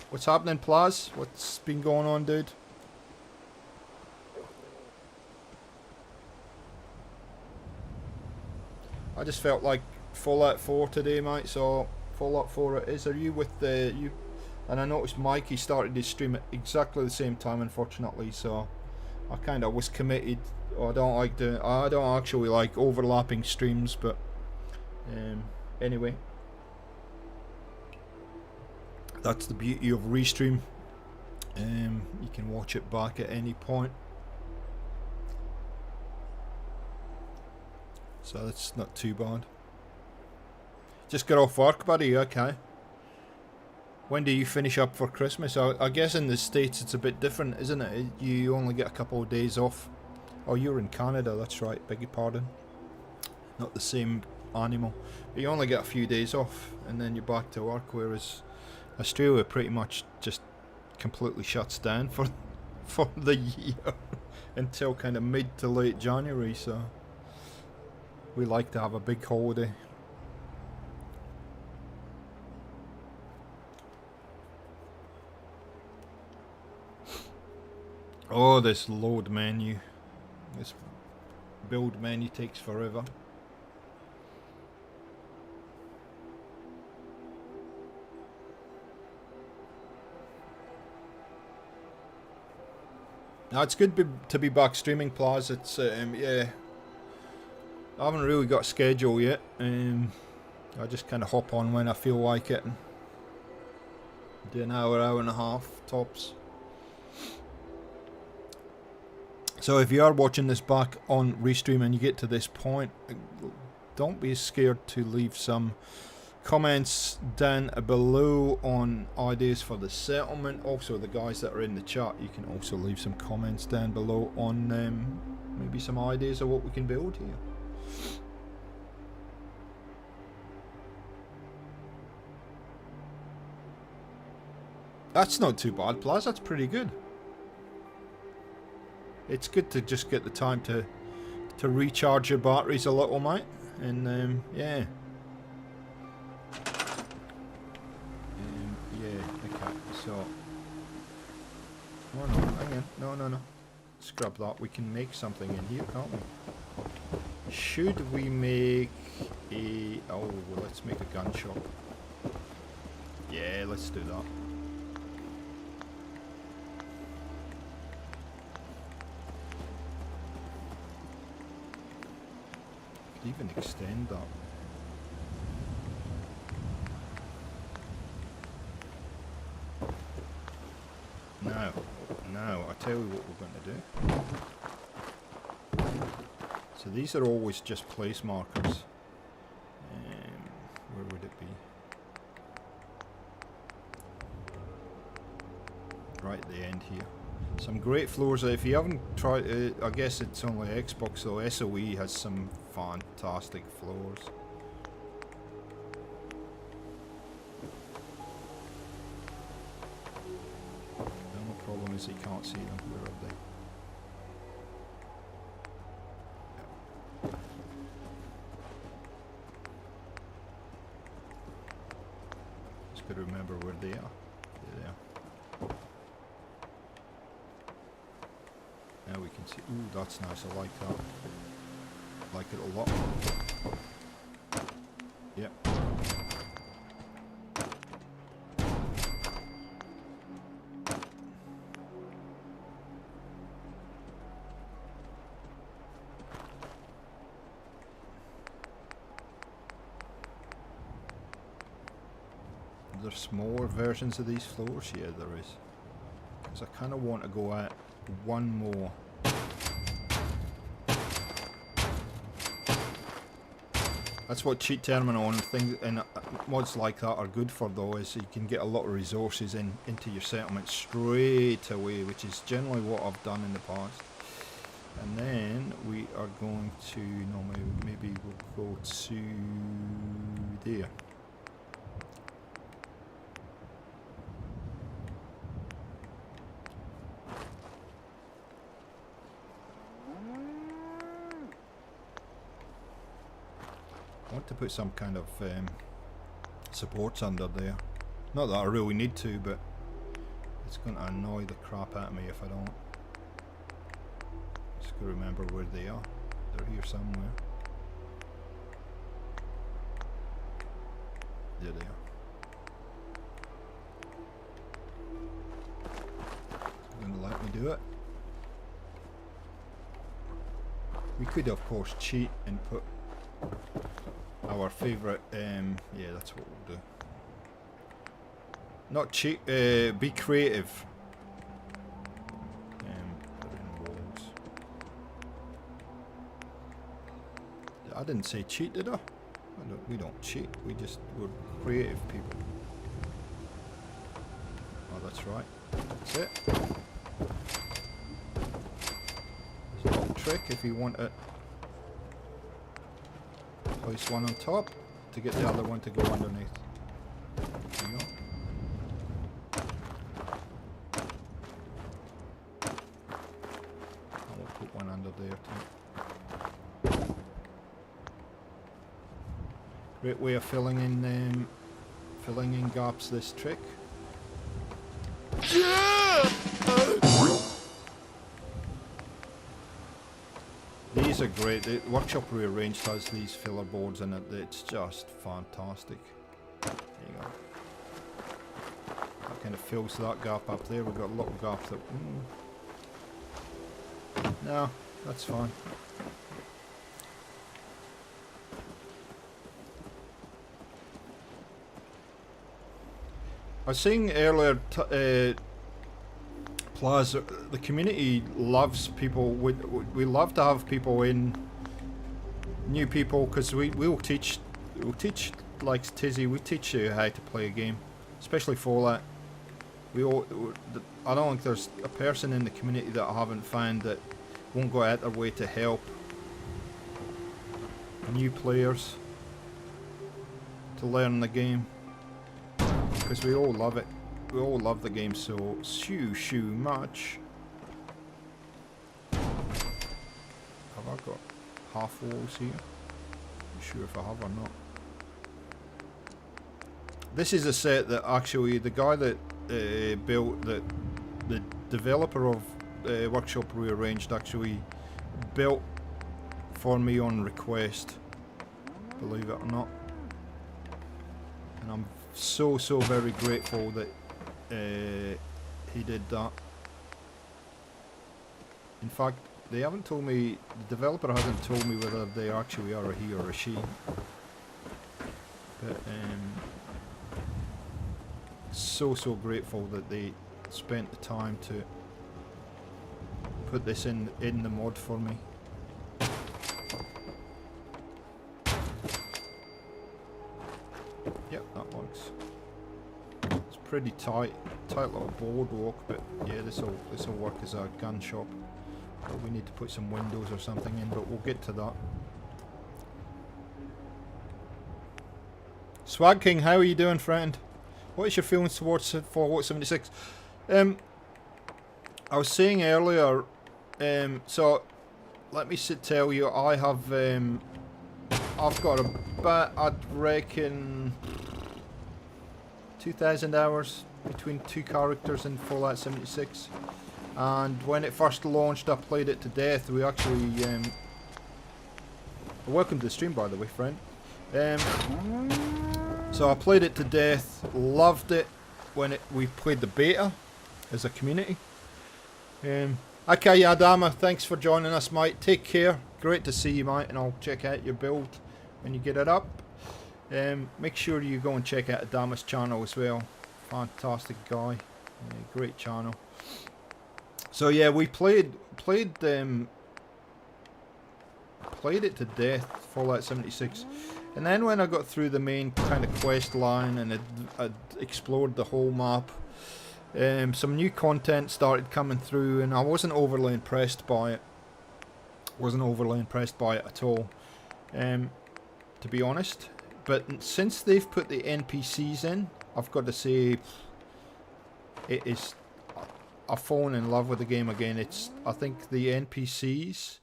What's happening, Plaz? What's been going on, dude? I just felt like Fallout 4 today, mate, so Fallout 4 it is. Are you with the... you? And I noticed Mikey started his stream at exactly the same time, unfortunately, so I kind of was committed. I don't actually like overlapping streams, but anyway. That's the beauty of Restream. You can watch it back at any point. So that's not too bad. Just got off work, buddy, okay. When do you finish up for Christmas? I guess in the States it's a bit different, isn't it? You only get a couple of days off. Oh, you're in Canada, that's right, beg your pardon. Not the same animal. But you only get a few days off and then you're back to work, whereas Australia pretty much just completely shuts down for the year until kind of mid to late January, so we like to have a big holiday. Oh, this load menu. This build menu takes forever. Now it's good to be back streaming, Plaz. It's yeah. I haven't really got a schedule yet. I just kind of hop on when I feel like it and do an hour and a half tops. So if you are watching this back on Restream and you get to this point, don't be scared to leave some comments down below on ideas for the settlement. Also, the guys that are in the chat, you can also leave some comments down below on maybe some ideas of what we can build here. That's not too bad, Plaz. That's pretty good. It's good to just get the time to recharge your batteries a little, mate. And yeah. Yeah, okay, so... Oh no, hang on. No. Scrub that. We can make something in here, can't we? Should we make a... Oh, well, let's make a gun shop. Yeah, let's do that. Could even extend that. Now, I tell you what we're going to do. So these are always just place markers. Where would it be? Right at the end here. Some great floors. If you haven't tried, I guess it's only Xbox, so SOE has some fantastic floors. The only problem is you can't see them. Where are they? Just got to remember where they are. There. Now we can see. Ooh, that's nice. I like that. I like it a lot. Yep. There's more versions of these floors? Yeah, there is. Because I kind of want to go at one more. That's what cheat terminal and things and mods like that are good for, though, is you can get a lot of resources into your settlement straight away, which is generally what I've done in the past. And then we are going to, no, maybe we'll go to there. I want to put some kind of supports under there. Not that I really need to, but it's going to annoy the crap out of me if I don't. Just got to remember where they are. They're here somewhere. There they are. It's going to let me do it. We could, of course, cheat and put our favourite, yeah, that's what we'll do. Not cheat, be creative. Put in walls. I didn't say cheat, did I? We don't cheat, we're creative people. Oh, that's right. That's it. There's a little trick if you want it. Place one on top to get the other one to go underneath. There you go. And we'll put one under there too. Great way of filling in gaps, this trick. These are great. The Workshop Rearranged has these filler boards in it. It's just fantastic. There you go. That kind of fills that gap up there. We've got a little gap that... No, that's fine. I was saying earlier, Plaza, the community loves people. We love to have people in, new people, because we'll teach like Tizzy. We teach you how to play a game, especially Fallout. I don't think there's a person in the community that I haven't found that won't go out their way to help new players to learn the game, because we all love it. We all love the game so much. Have I got half walls here? Not sure if I have or not. This is a set that actually the guy that built, the developer of Workshop Rearranged, actually built for me on request, believe it or not. And I'm so very grateful that he did that. In fact, they haven't told me, the developer hasn't told me whether they actually are a he or a she. But so grateful that they spent the time to put this in the mod for me. Yep, that works. Pretty tight little boardwalk, but yeah, this will work as a gun shop. But we need to put some windows or something in, but we'll get to that. Swag King, how are you doing, friend? What is your feelings towards Fallout 76? I was saying earlier, so let me tell you, I have I've got about, I'd reckon, 2,000 hours between two characters in Fallout 76, and when it first launched I played it to death. We actually welcome to the stream, by the way, friend. So I played it to death, loved it when we played the beta as a community. Okay, Adama, thanks for joining us, mate. Take care, great to see you, mate, and I'll check out your build when you get it up. Make sure you go and check out Adama's channel as well. Fantastic guy, great channel. So yeah, we played played it to death, Fallout 76. And then when I got through the main kind of quest line and I'd explored the whole map, some new content started coming through, and I wasn't overly impressed by it. Wasn't overly impressed by it at all, to be honest. But since they've put the NPCs in, I've got to say, it is. I've fallen in love with the game again. I think the NPCs,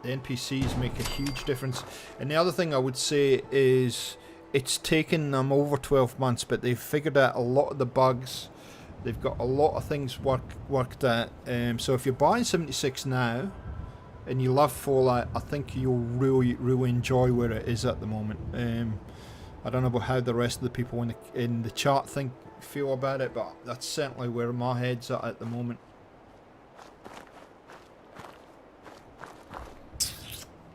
the NPCs make a huge difference. And the other thing I would say is, it's taken them over 12 months, but they've figured out a lot of the bugs. They've got a lot of things worked out. So if you're buying 76 now, and you love Fallout, I think you'll really enjoy where it is at the moment. I don't know about how the rest of the people in the chat feel about it, but that's certainly where my head's at the moment.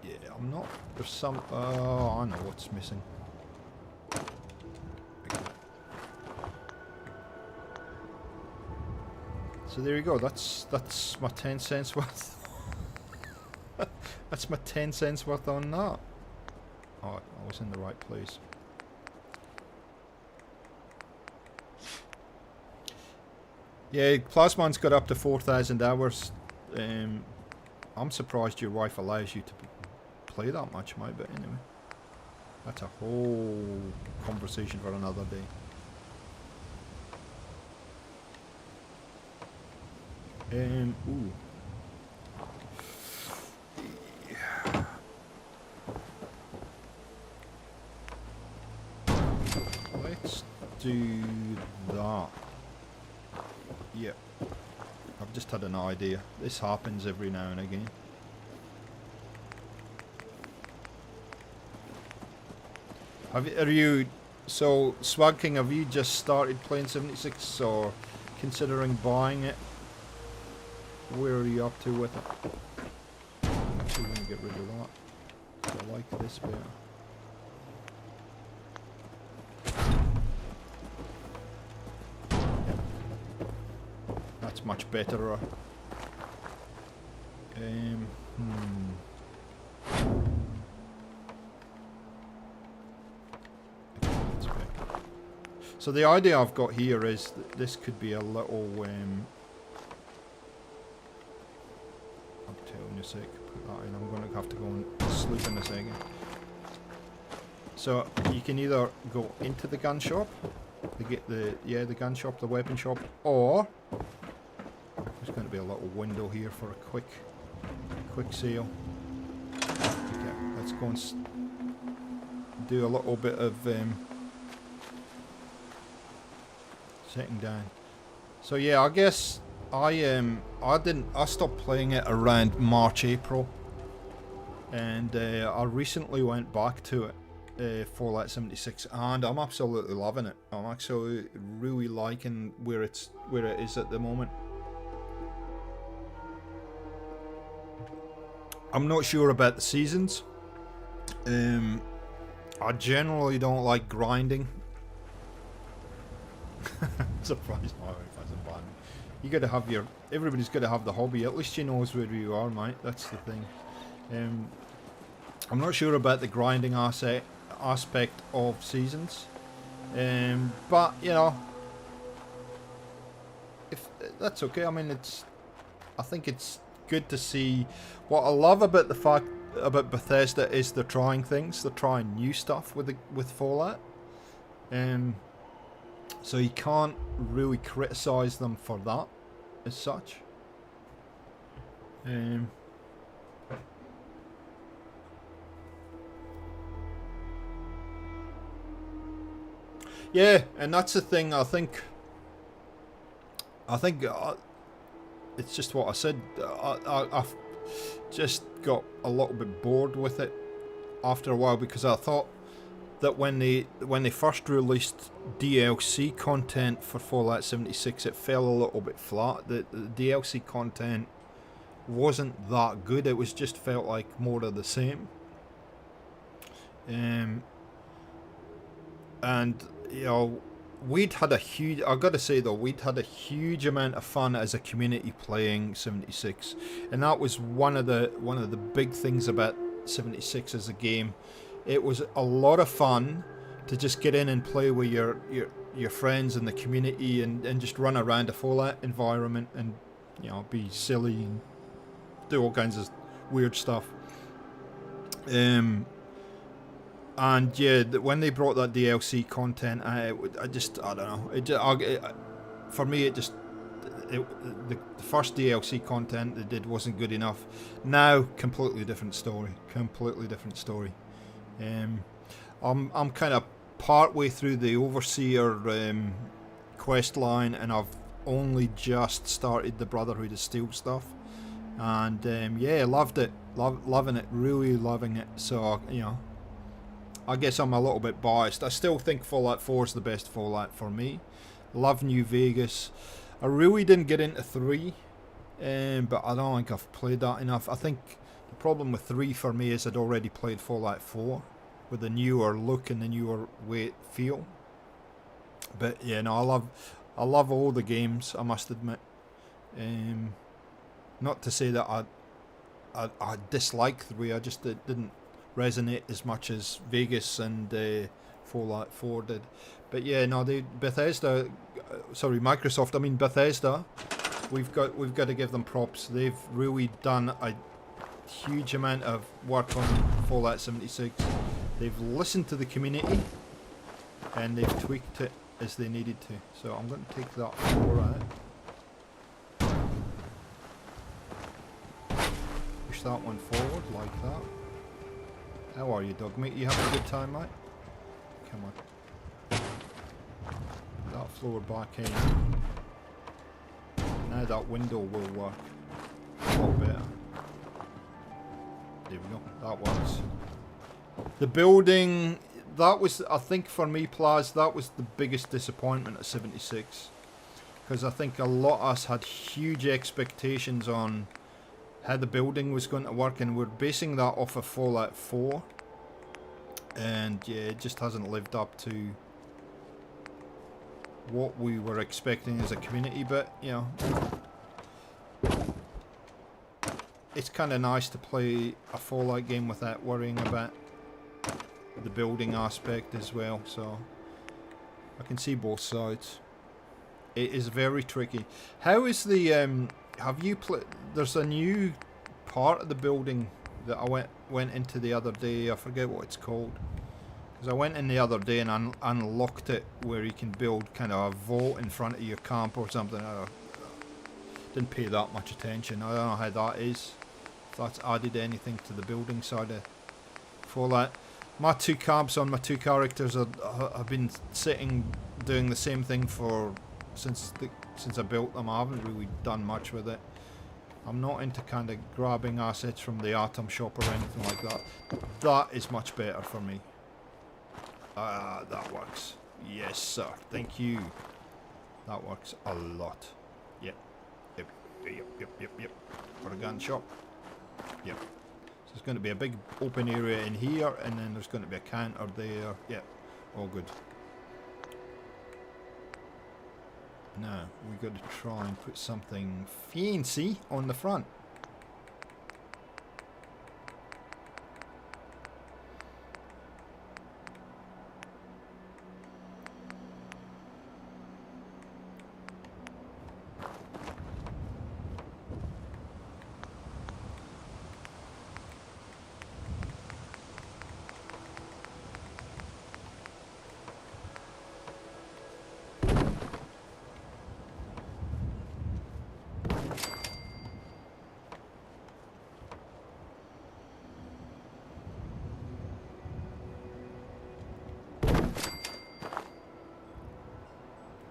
Yeah, I'm not. There's some. Oh, I know what's missing. So there you go. That's my 10 cents worth. That's my 10 cents worth on that. Oh, I was in the right place. Yeah, Plasmon's got up to 4,000 hours. I'm surprised your wife allows you to play that much, mate, but anyway. That's a whole conversation for another day. Ooh. Let's do that. Yep. I've just had an idea. This happens every now and again. So Swag King, have you just started playing 76 or considering buying it? Where are you up to with it? I'm actually going to get rid of that. I like this better. That's much better. So the idea I've got here is that this could be a little. I'll tell you in a sec. Put that in. I'm going to have to go and sleep in a second. So you can either go into the gun shop, to get the gun shop, the weapon shop, or there's going to be a little window here for a quick sale. Okay, let's go and do a little bit of setting down. So yeah, I guess I stopped playing it around March, April, and I recently went back to it, Fallout 76, and I'm absolutely loving it. I'm actually really liking where it is at the moment. I'm not sure about the seasons. I generally don't like grinding. Surprised my wife hasn't banned me. You gotta have everybody's gotta have the hobby. At least you knows where you are, mate. That's the thing. I'm not sure about the grinding aspect of seasons. But you know, if that's okay. I mean, I think it's good to see. What I love about the fact about Bethesda is they're trying things. They're trying new stuff with Fallout. So you can't really criticise them for that, as such. Yeah, and that's the thing. I think it's just what I said. I've just got a little bit bored with it after a while, because I thought that when they first released DLC content for Fallout 76, it fell a little bit flat. The DLC content wasn't that good. It was just felt like more of the same. And you know, we'd had a huge, I've got to say though, we'd had a huge amount of fun as a community playing 76, and that was one of the big things about 76 as a game. It was a lot of fun to just get in and play with your friends in the community and just run around a Fallout environment and, you know, be silly and do all kinds of weird stuff. And yeah, when they brought that DLC content, I don't know. For me, the first DLC content they did wasn't good enough. Now, completely different story. Completely different story. I'm kind of part way through the Overseer quest line, and I've only just started the Brotherhood of Steel stuff. And yeah, loved it. Loving it. Really loving it. So, you know, I guess I'm a little bit biased. I still think Fallout 4 is the best Fallout for me. Love New Vegas. I really didn't get into 3, but I don't think I've played that enough. I think the problem with 3 for me is I'd already played Fallout 4 with the newer look and the newer feel. But yeah, no, I love all the games, I must admit. Not to say that I dislike 3, I just didn't resonate as much as Vegas and Fallout 4 did. But yeah, no, Bethesda, sorry, Microsoft, I mean Bethesda, we've got to give them props. They've really done a huge amount of work on Fallout 76. They've listened to the community and they've tweaked it as they needed to. So I'm going to take that 4 out. Push that one forward like that. How are you, dog mate? You having a good time, mate? Come on. That floor back in. Now that window will work a lot better. There we go. That works. The building, that was, I think for me, Plaz, that was the biggest disappointment of 76. Because I think a lot of us had huge expectations on how the building was going to work, and we're basing that off of Fallout 4, and yeah, it just hasn't lived up to what we were expecting as a community. But you know, it's kind of nice to play a Fallout game without worrying about the building aspect as well, so I can see both sides. It is very tricky. How is the have you played? There's a new part of the building that I went into the other day. I forget what it's called. Because I went in the other day and unlocked it, where you can build kind of a vault in front of your camp or something. I didn't pay that much attention. I don't know how that is. If that's added anything to the building side of Fallout. My 2 camps on my 2 characters have been sitting doing the same thing since I built them. I haven't really done much with it. I'm not into kind of grabbing assets from the Atom shop or anything like that. That is much better for me. That works. Yes, sir. Thank you. That works a lot. Yep. Yep. For a gun shop. Yep. So there's going to be a big open area in here, and then there's going to be a counter there. Yep. All good. Now, we've got to try and put something fancy on the front.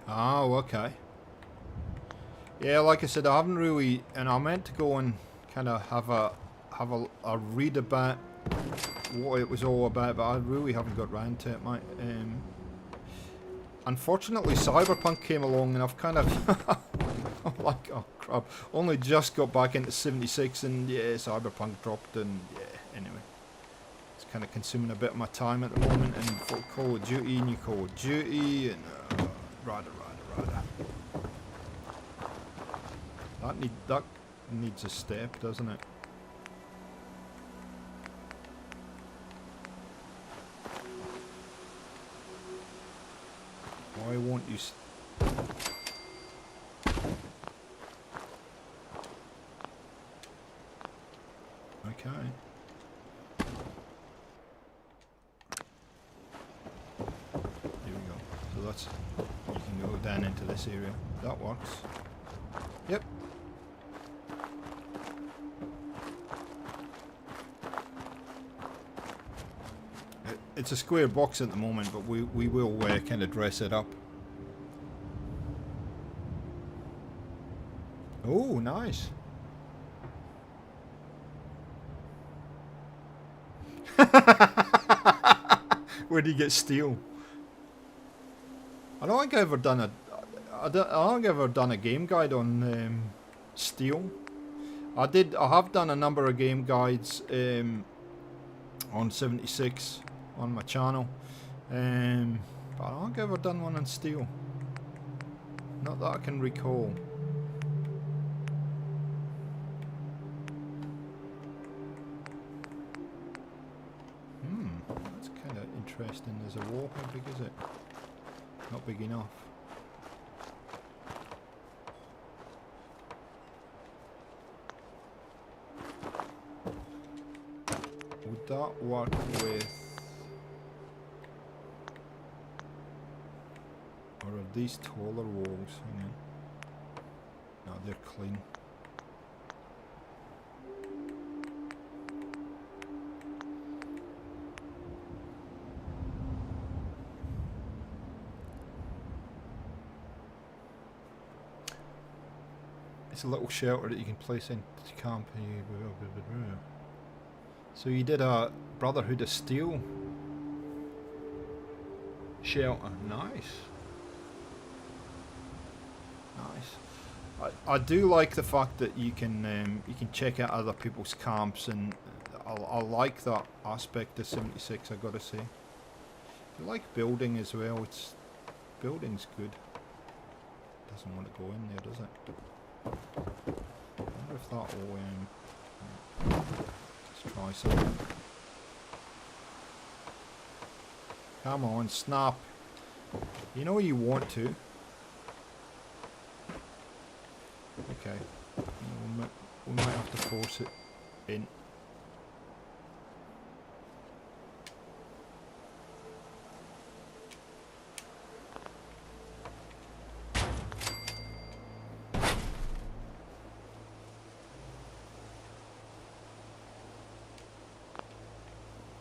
Oh, okay. Yeah, like I said, I haven't really, and I meant to go and kind of have a read about what it was all about, but I really haven't got round to it, mate. Unfortunately, Cyberpunk came along, and I've kind of, I'm like, oh crap, only just got back into 76, and yeah, Cyberpunk dropped, and yeah, anyway. It's kind of consuming a bit of my time at the moment, and for Call of Duty, new Call of Duty, and Rather. That needs a step, doesn't it? Why won't you? Okay. Here we go. So that's, you can go down into this area. That works. Yep. It's a square box at the moment, but we will kind of dress it up. Oh, nice. Where do you get steel? I don't think I've ever done a. I don't think I've ever done a game guide on steel. I have done a number of game guides on 76 on my channel, but I don't think I've ever done one on steel. Not that I can recall. That's kind of interesting. There's a wall. How big is it? Not big enough. Would that work with... Or are these taller walls? Hang on. No, they're clean. It's a little shelter that you can place in to camp. So you did a Brotherhood of Steel shelter. Nice. Nice. I do like the fact that you can check out other people's camps, and I like that aspect of 76. I gotta say. I like building as well. Building's good. Doesn't want to go in there, does it? I wonder if that will, let's try something. Come on, snap. You know you want to. Okay. We might have to force it in.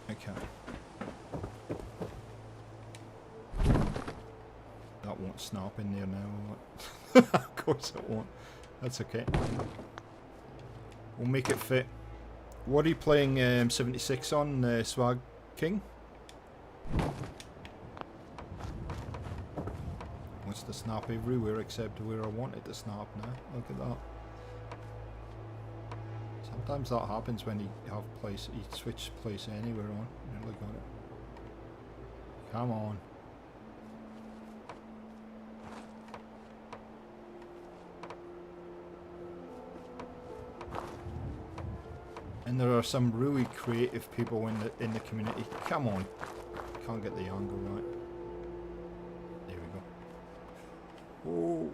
Okay. That won't snap in there now, will it? Of course it won't. That's okay. We'll make it fit. What are you playing 76 on, Swag King? Wants to snap everywhere except where I want it to snap now. Look at that. Sometimes that happens when you switch place anywhere on. Nearly got it. Come on. And there are some really creative people in the community. Come on. Can't get the angle right. There we go. Oh.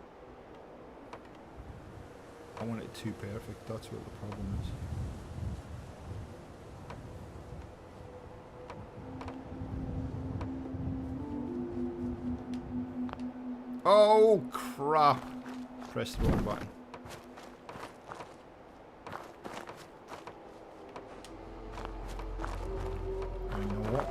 I want it too perfect, that's what the problem is. Oh crap! Press the wrong button. You know what?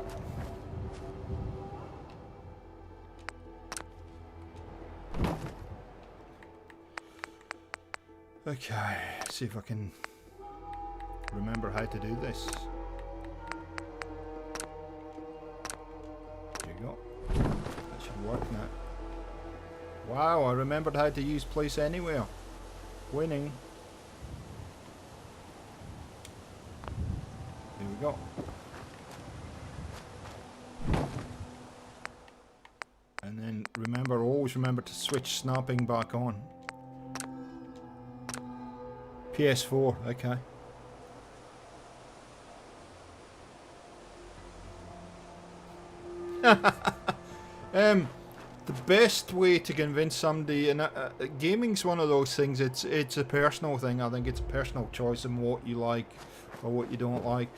Okay, see if I can remember how to do this. There you go. That should work now. Wow, I remembered how to use place anywhere. Winning. There we go. And then remember all always remember to switch snapping back on. PS4, okay. The best way to convince somebody, and gaming's one of those things, it's a personal thing. I think it's a personal choice in what you like or what you don't like.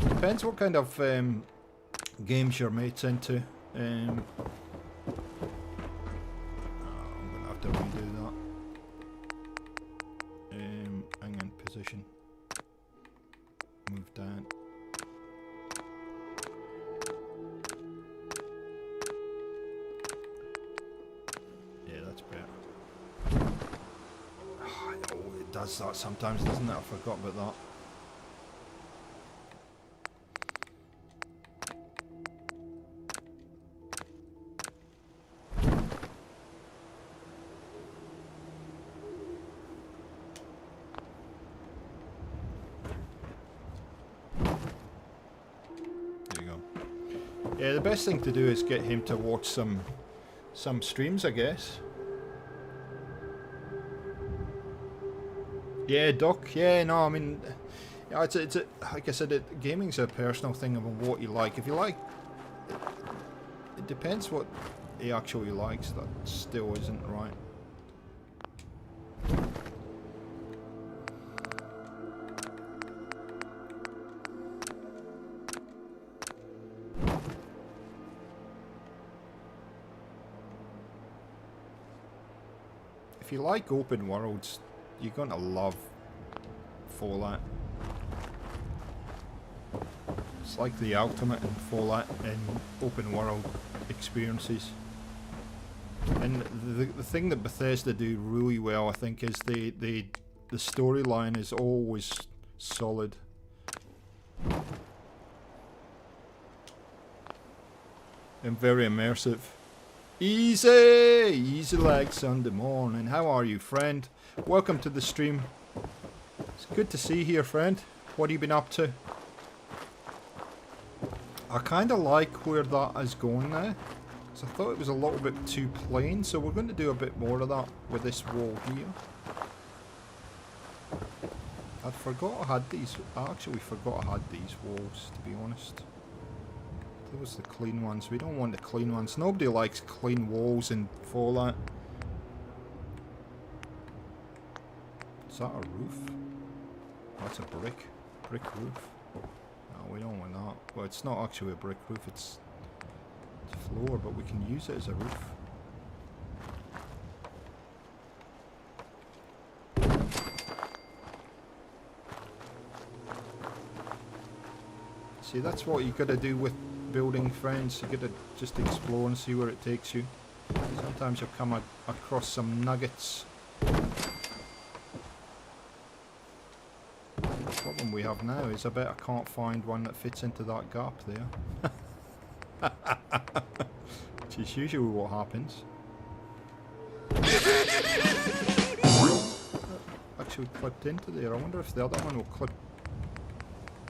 Depends what kind of games your mate's into. I'm gonna have to redo that. Hang on, position. Move down. Yeah, that's better. Oh, it does that sometimes, doesn't it? I forgot about that. Yeah, the best thing to do is get him to watch some streams, I guess. Yeah, Doc. Yeah, no, I mean, yeah, it's like I said, gaming's a personal thing of what you like. If you like, it depends what he actually likes. That still isn't right. If you like open worlds, you're gonna love Fallout. It's like the ultimate in Fallout in open world experiences. And the thing that Bethesda do really well, I think, is the storyline is always solid. And very immersive. Easy like Sunday morning. How are you, friend? Welcome to the stream. It's good to see you here, friend. What have you been up to? I kind of like where that is going now. So I thought it was a little bit too plain, so we're going to do a bit more of that with this wall here. I actually forgot I had these walls, to be honest. Those are the clean ones. We don't want the clean ones. Nobody likes clean walls in Fallout. Is that a roof? That's a brick roof. No, we don't want that. Well, it's not actually a brick roof. It's a floor, but we can use it as a roof. See, that's what you gotta do with building, friends. You gotta just explore and see where it takes you. Sometimes you'll come across some nuggets. The problem we have now is I bet I can't find one that fits into that gap there. Which is usually what happens. Actually clipped into there. I wonder if the other one will clip.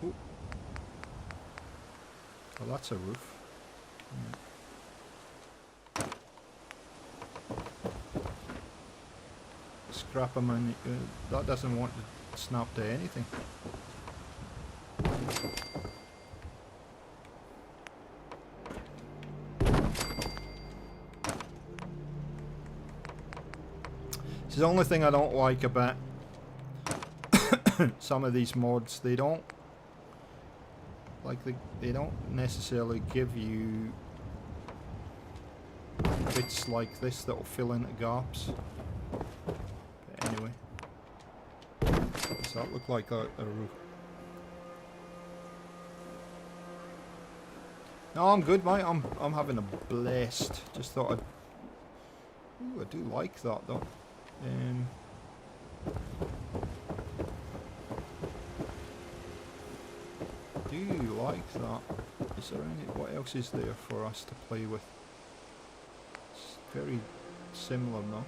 Ooh. Oh, that's a roof. Scrap them and that doesn't want to snap to anything. It's the only thing I don't like about some of these mods. They don't they don't necessarily give you bits like this that will fill in the gaps. But anyway, does that look like a roof? No, I'm good, mate. I'm having a blast. Just thought I do like that though. Do you like that? Is there what else is there for us to play with? It's very similar now.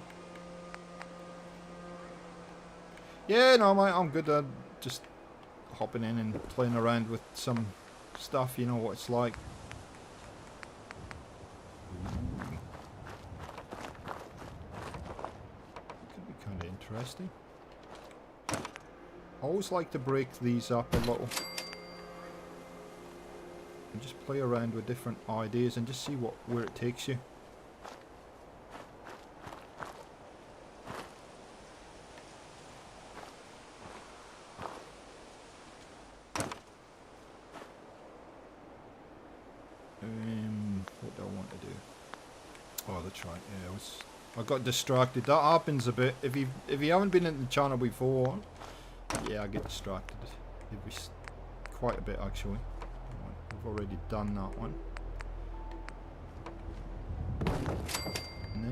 Yeah, no, mate, I'm good. Just hopping in and playing around with some stuff. You know what it's like. interesting. I always like to break these up a little. And just play around with different ideas and just see where it takes you. What do I want to do? Oh, that's right. Yeah, I got distracted. That happens a bit. If you haven't been in the channel before, yeah, I get distracted. It was quite a bit actually. We've already done that one. And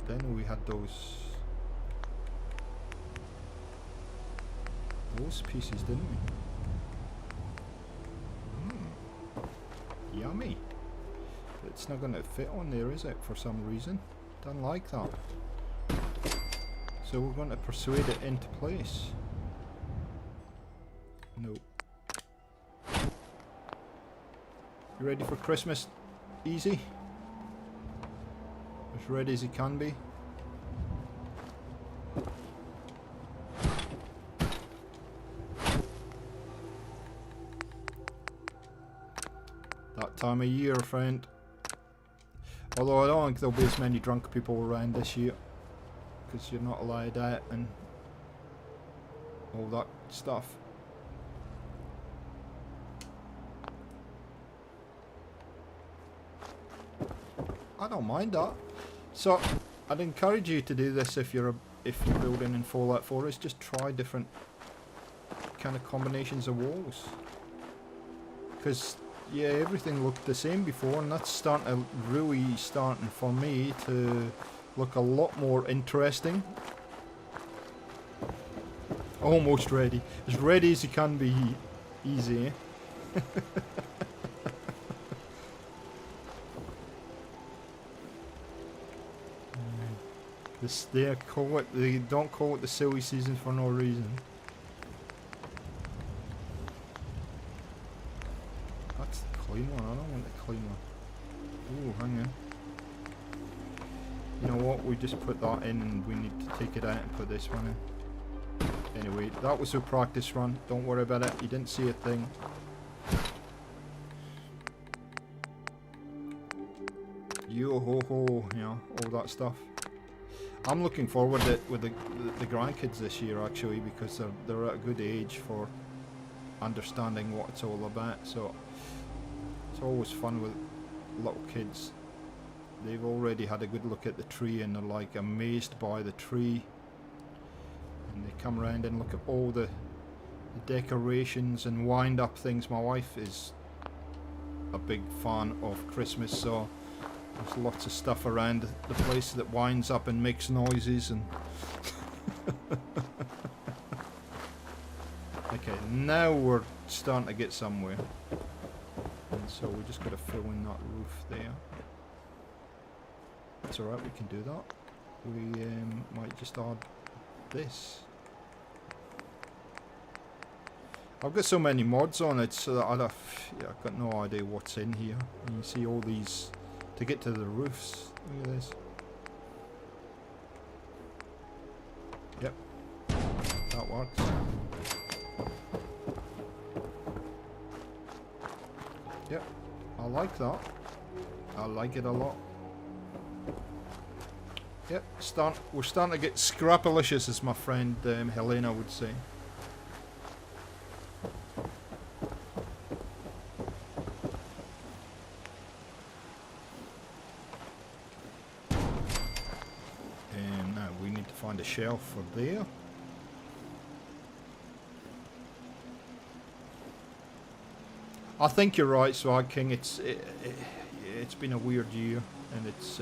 then we had those pieces, didn't we? Yummy. It's not going to fit on there, is it, for some reason? Don't like that. So we're going to persuade it into place. No. You ready for Christmas? Easy? As ready as you can be? That time of year, friend. Although I don't think there'll be as many drunk people around this year, because you're not allowed out and all that stuff. I don't mind that. So I'd encourage you to do this if you're building in Fallout 4. Is just try different kind of combinations of walls, because yeah, everything looked the same before, and that's really starting for me to look a lot more interesting. Almost ready. As ready as you can be. Easy, eh? They don't call it the silly season for no reason. That's the clean one. I don't want the clean one. Ooh, hang on. You know what? We just put that in and we need to take it out and put this one in. Anyway, that was a practice run. Don't worry about it. You didn't see a thing. Yo ho ho, you know, all that stuff. I'm looking forward to it with the grandkids this year actually, because they're at a good age for understanding what it's all about. So it's always fun with little kids. They've already had a good look at the tree and they're like amazed by the tree. And they come around and look at all the decorations and wind up things. My wife is a big fan of Christmas, so there's lots of stuff around the place that winds up and makes noises and okay, now we're starting to get somewhere. And so we just got to fill in that roof there. It's alright, we can do that. We might just add this. I've got so many mods on it, so that I've got no idea what's in here. And you see all these to get to the roofs. Look at this. Yep, that works. Yep, I like that. I like it a lot. Yep, we're starting to get scrapalicious, as my friend Helena would say. And now we need to find a shelf for there. I think you're right, Swag King. It's been a weird year, and it's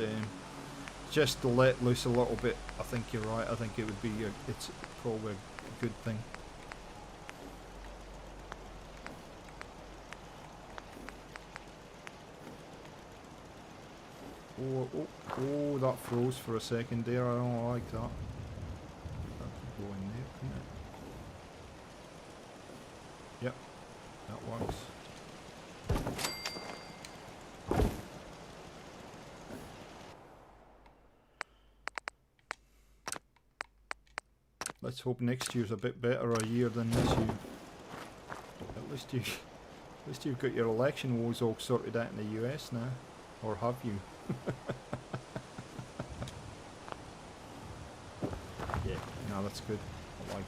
just to let loose a little bit. I think you're right. I think it would be it's probably a good thing. Oh, that froze for a second there. I don't like that. That could go in there, couldn't it? Yep, that works. let's hope next year's a bit better a year than this year. At least you've got your election woes all sorted out in the US now, or have you? Yeah, no, that's good. I like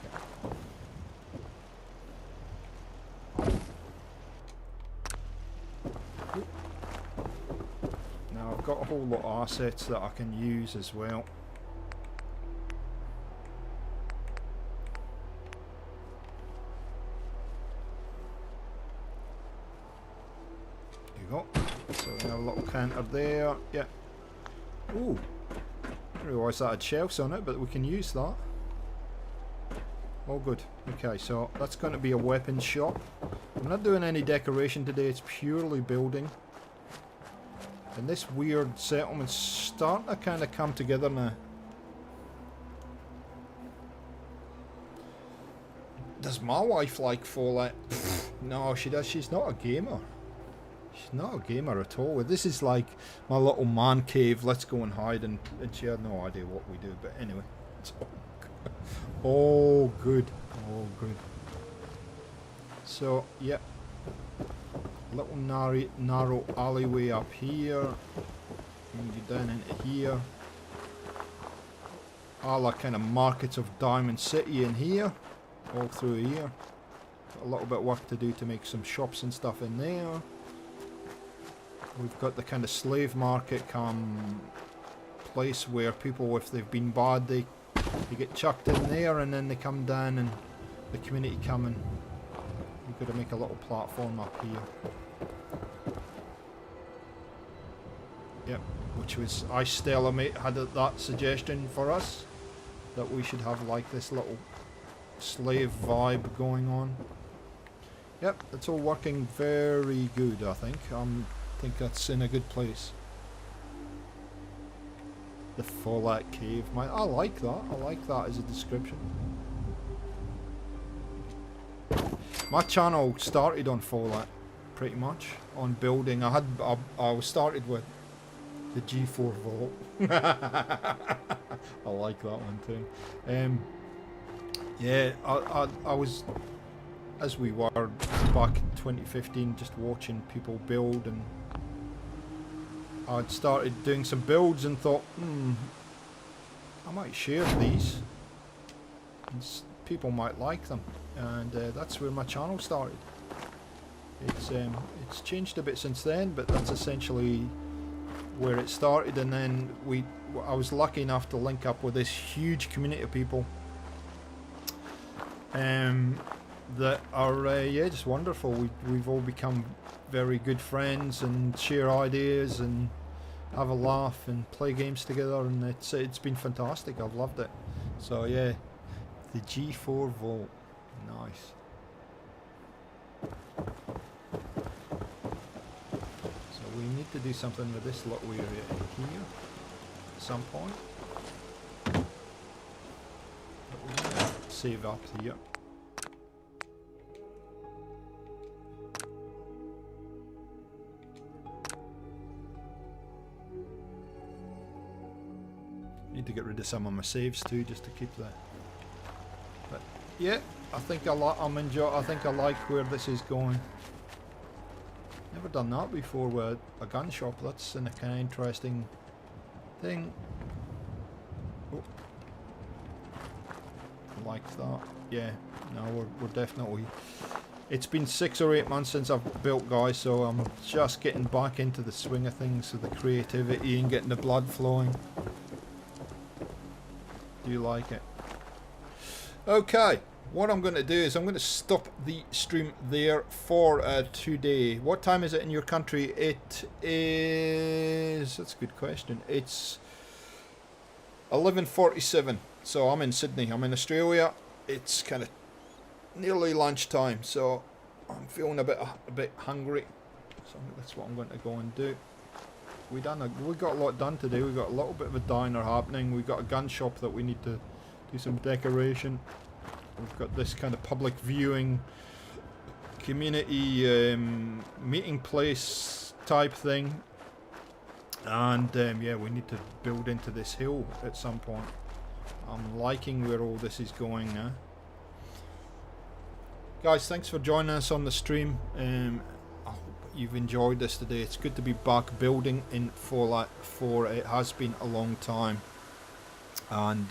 it. Now I've got a whole lot of assets that I can use as well. There you go. So we have a little counter there. Yeah. Ooh. I didn't realise that had shelves on it, but we can use that. All good. Okay, so that's going to be a weapons shop. I'm not doing any decoration today, it's purely building. And this weird settlement's starting to kind of come together now. Does my wife like Fallout? No, she does. She's not a gamer. She's not a gamer at all. This is like my little man cave. Let's go and hide, and she had no idea what we do. But anyway, it's all good. All good. So, yeah. Little narrow alleyway up here. And go down into here. All the kind of markets of Diamond City in here. All through here. Got a little bit of work to do to make some shops and stuff in there. We've got the kind of slave market place where people, if they've been bad, they get chucked in there, and then they come down and the community come, and we've got to make a little platform up here. Yep, which was Stella mate had that suggestion for us that we should have like this little slave vibe going on. Yep, it's all working very good. I think that's in a good place. The Fallout Cave. I like that. I like that as a description. My channel started on Fallout, pretty much, on building. I started with the G4 Vault. I like that one too. Yeah, I was, as we were back in 2015, just watching people build, and I'd started doing some builds and thought, I might share these. People might like them, and that's where my channel started. It's changed a bit since then, but that's essentially where it started. And then I was lucky enough to link up with this huge community of people that are just wonderful. We've all become very good friends and share ideas and have a laugh and play games together, and it's been fantastic. I've loved it. So yeah, the G4 Vault, nice. So we need to do something with this little area in here at some point. But we'll save up here. Need to get rid of some of my saves too, just to keep the. But yeah, I think I think I like where this is going. Never done that before with a gun shop. That's a kind of interesting thing. Oh. Like that. Yeah. No, we're definitely. It's been 6 or 8 months since I've built, guys, so I'm just getting back into the swing of things, so the creativity and getting the blood flowing. Do you like it? Okay, what I'm going to do is I'm going to stop the stream there for today. What time is it in your country? It is... That's a good question. It's 11:47. So I'm in Sydney. I'm in Australia. It's kind of nearly lunchtime, so I'm feeling a bit hungry. So that's what I'm going to go and do. We got a lot done today. We got a little bit of a diner happening. We got a gun shop that we need to do some decoration. We've got this kind of public viewing, community meeting place type thing, and yeah, we need to build into this hill at some point. I'm liking where all this is going now. Guys, thanks for joining us on the stream. I hope you've enjoyed this today. It's good to be back building in Fallout 4. It has been a long time. And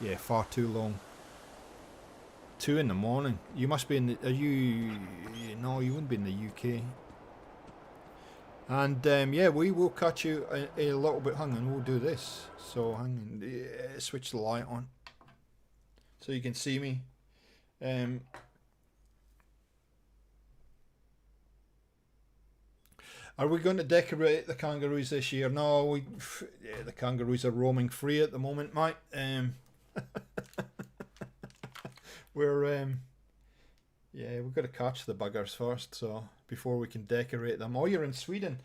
yeah, far too long. 2 in the morning. You must be in the... Are you... No, you wouldn't be in the UK. And yeah, we will catch you a little bit. Hang on, we'll do this. So hang on, yeah, switch the light on so you can see me. Are we going to decorate the kangaroos this year? No, yeah, the kangaroos are roaming free at the moment, mate. We're yeah, we've got to catch the buggers first, so before we can decorate them. Oh, you're in Sweden,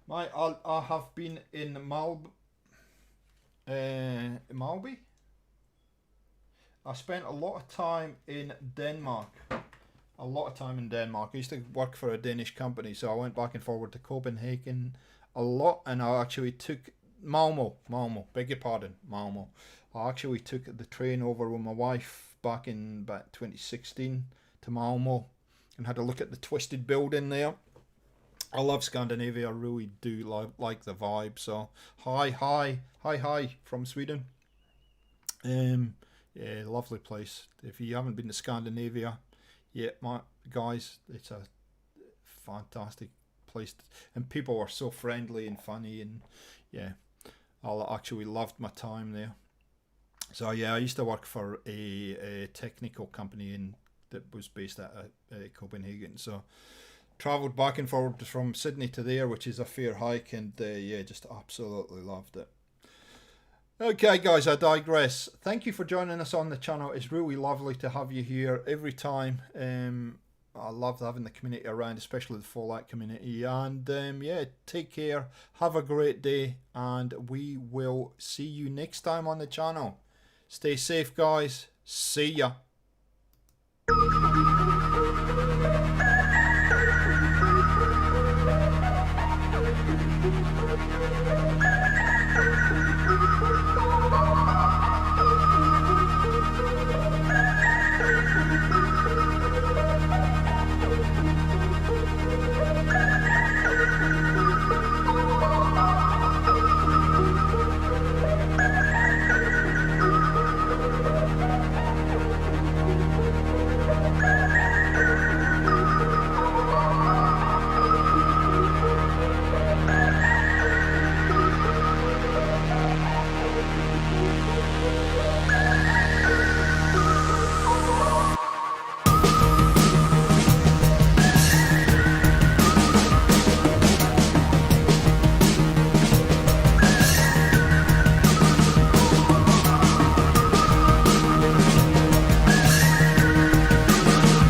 mate. I have been in Malby. I spent a lot of time in Denmark. I used to work for a Danish company, so I went back and forward to Copenhagen a lot, and I actually took Malmo. Beg your pardon, Malmo. I actually took the train over with my wife back in about 2016 to Malmo and had a look at the twisted building there. I love Scandinavia. I really do like the vibe. So hi from Sweden. Yeah, lovely place. If you haven't been to Scandinavia, yeah, my guys, it's a fantastic place, and people are so friendly and funny, and yeah, I actually loved my time there. So yeah, I used to work for a technical company that was based at Copenhagen. So travelled back and forward from Sydney to there, which is a fair hike, and yeah, just absolutely loved it. Okay guys, I digress. Thank you for joining us on the channel. It's really lovely to have you here every time. I love having the community around, especially the Fallout community. And yeah, take care, have a great day, and we will see you next time on the channel. Stay safe guys, see ya.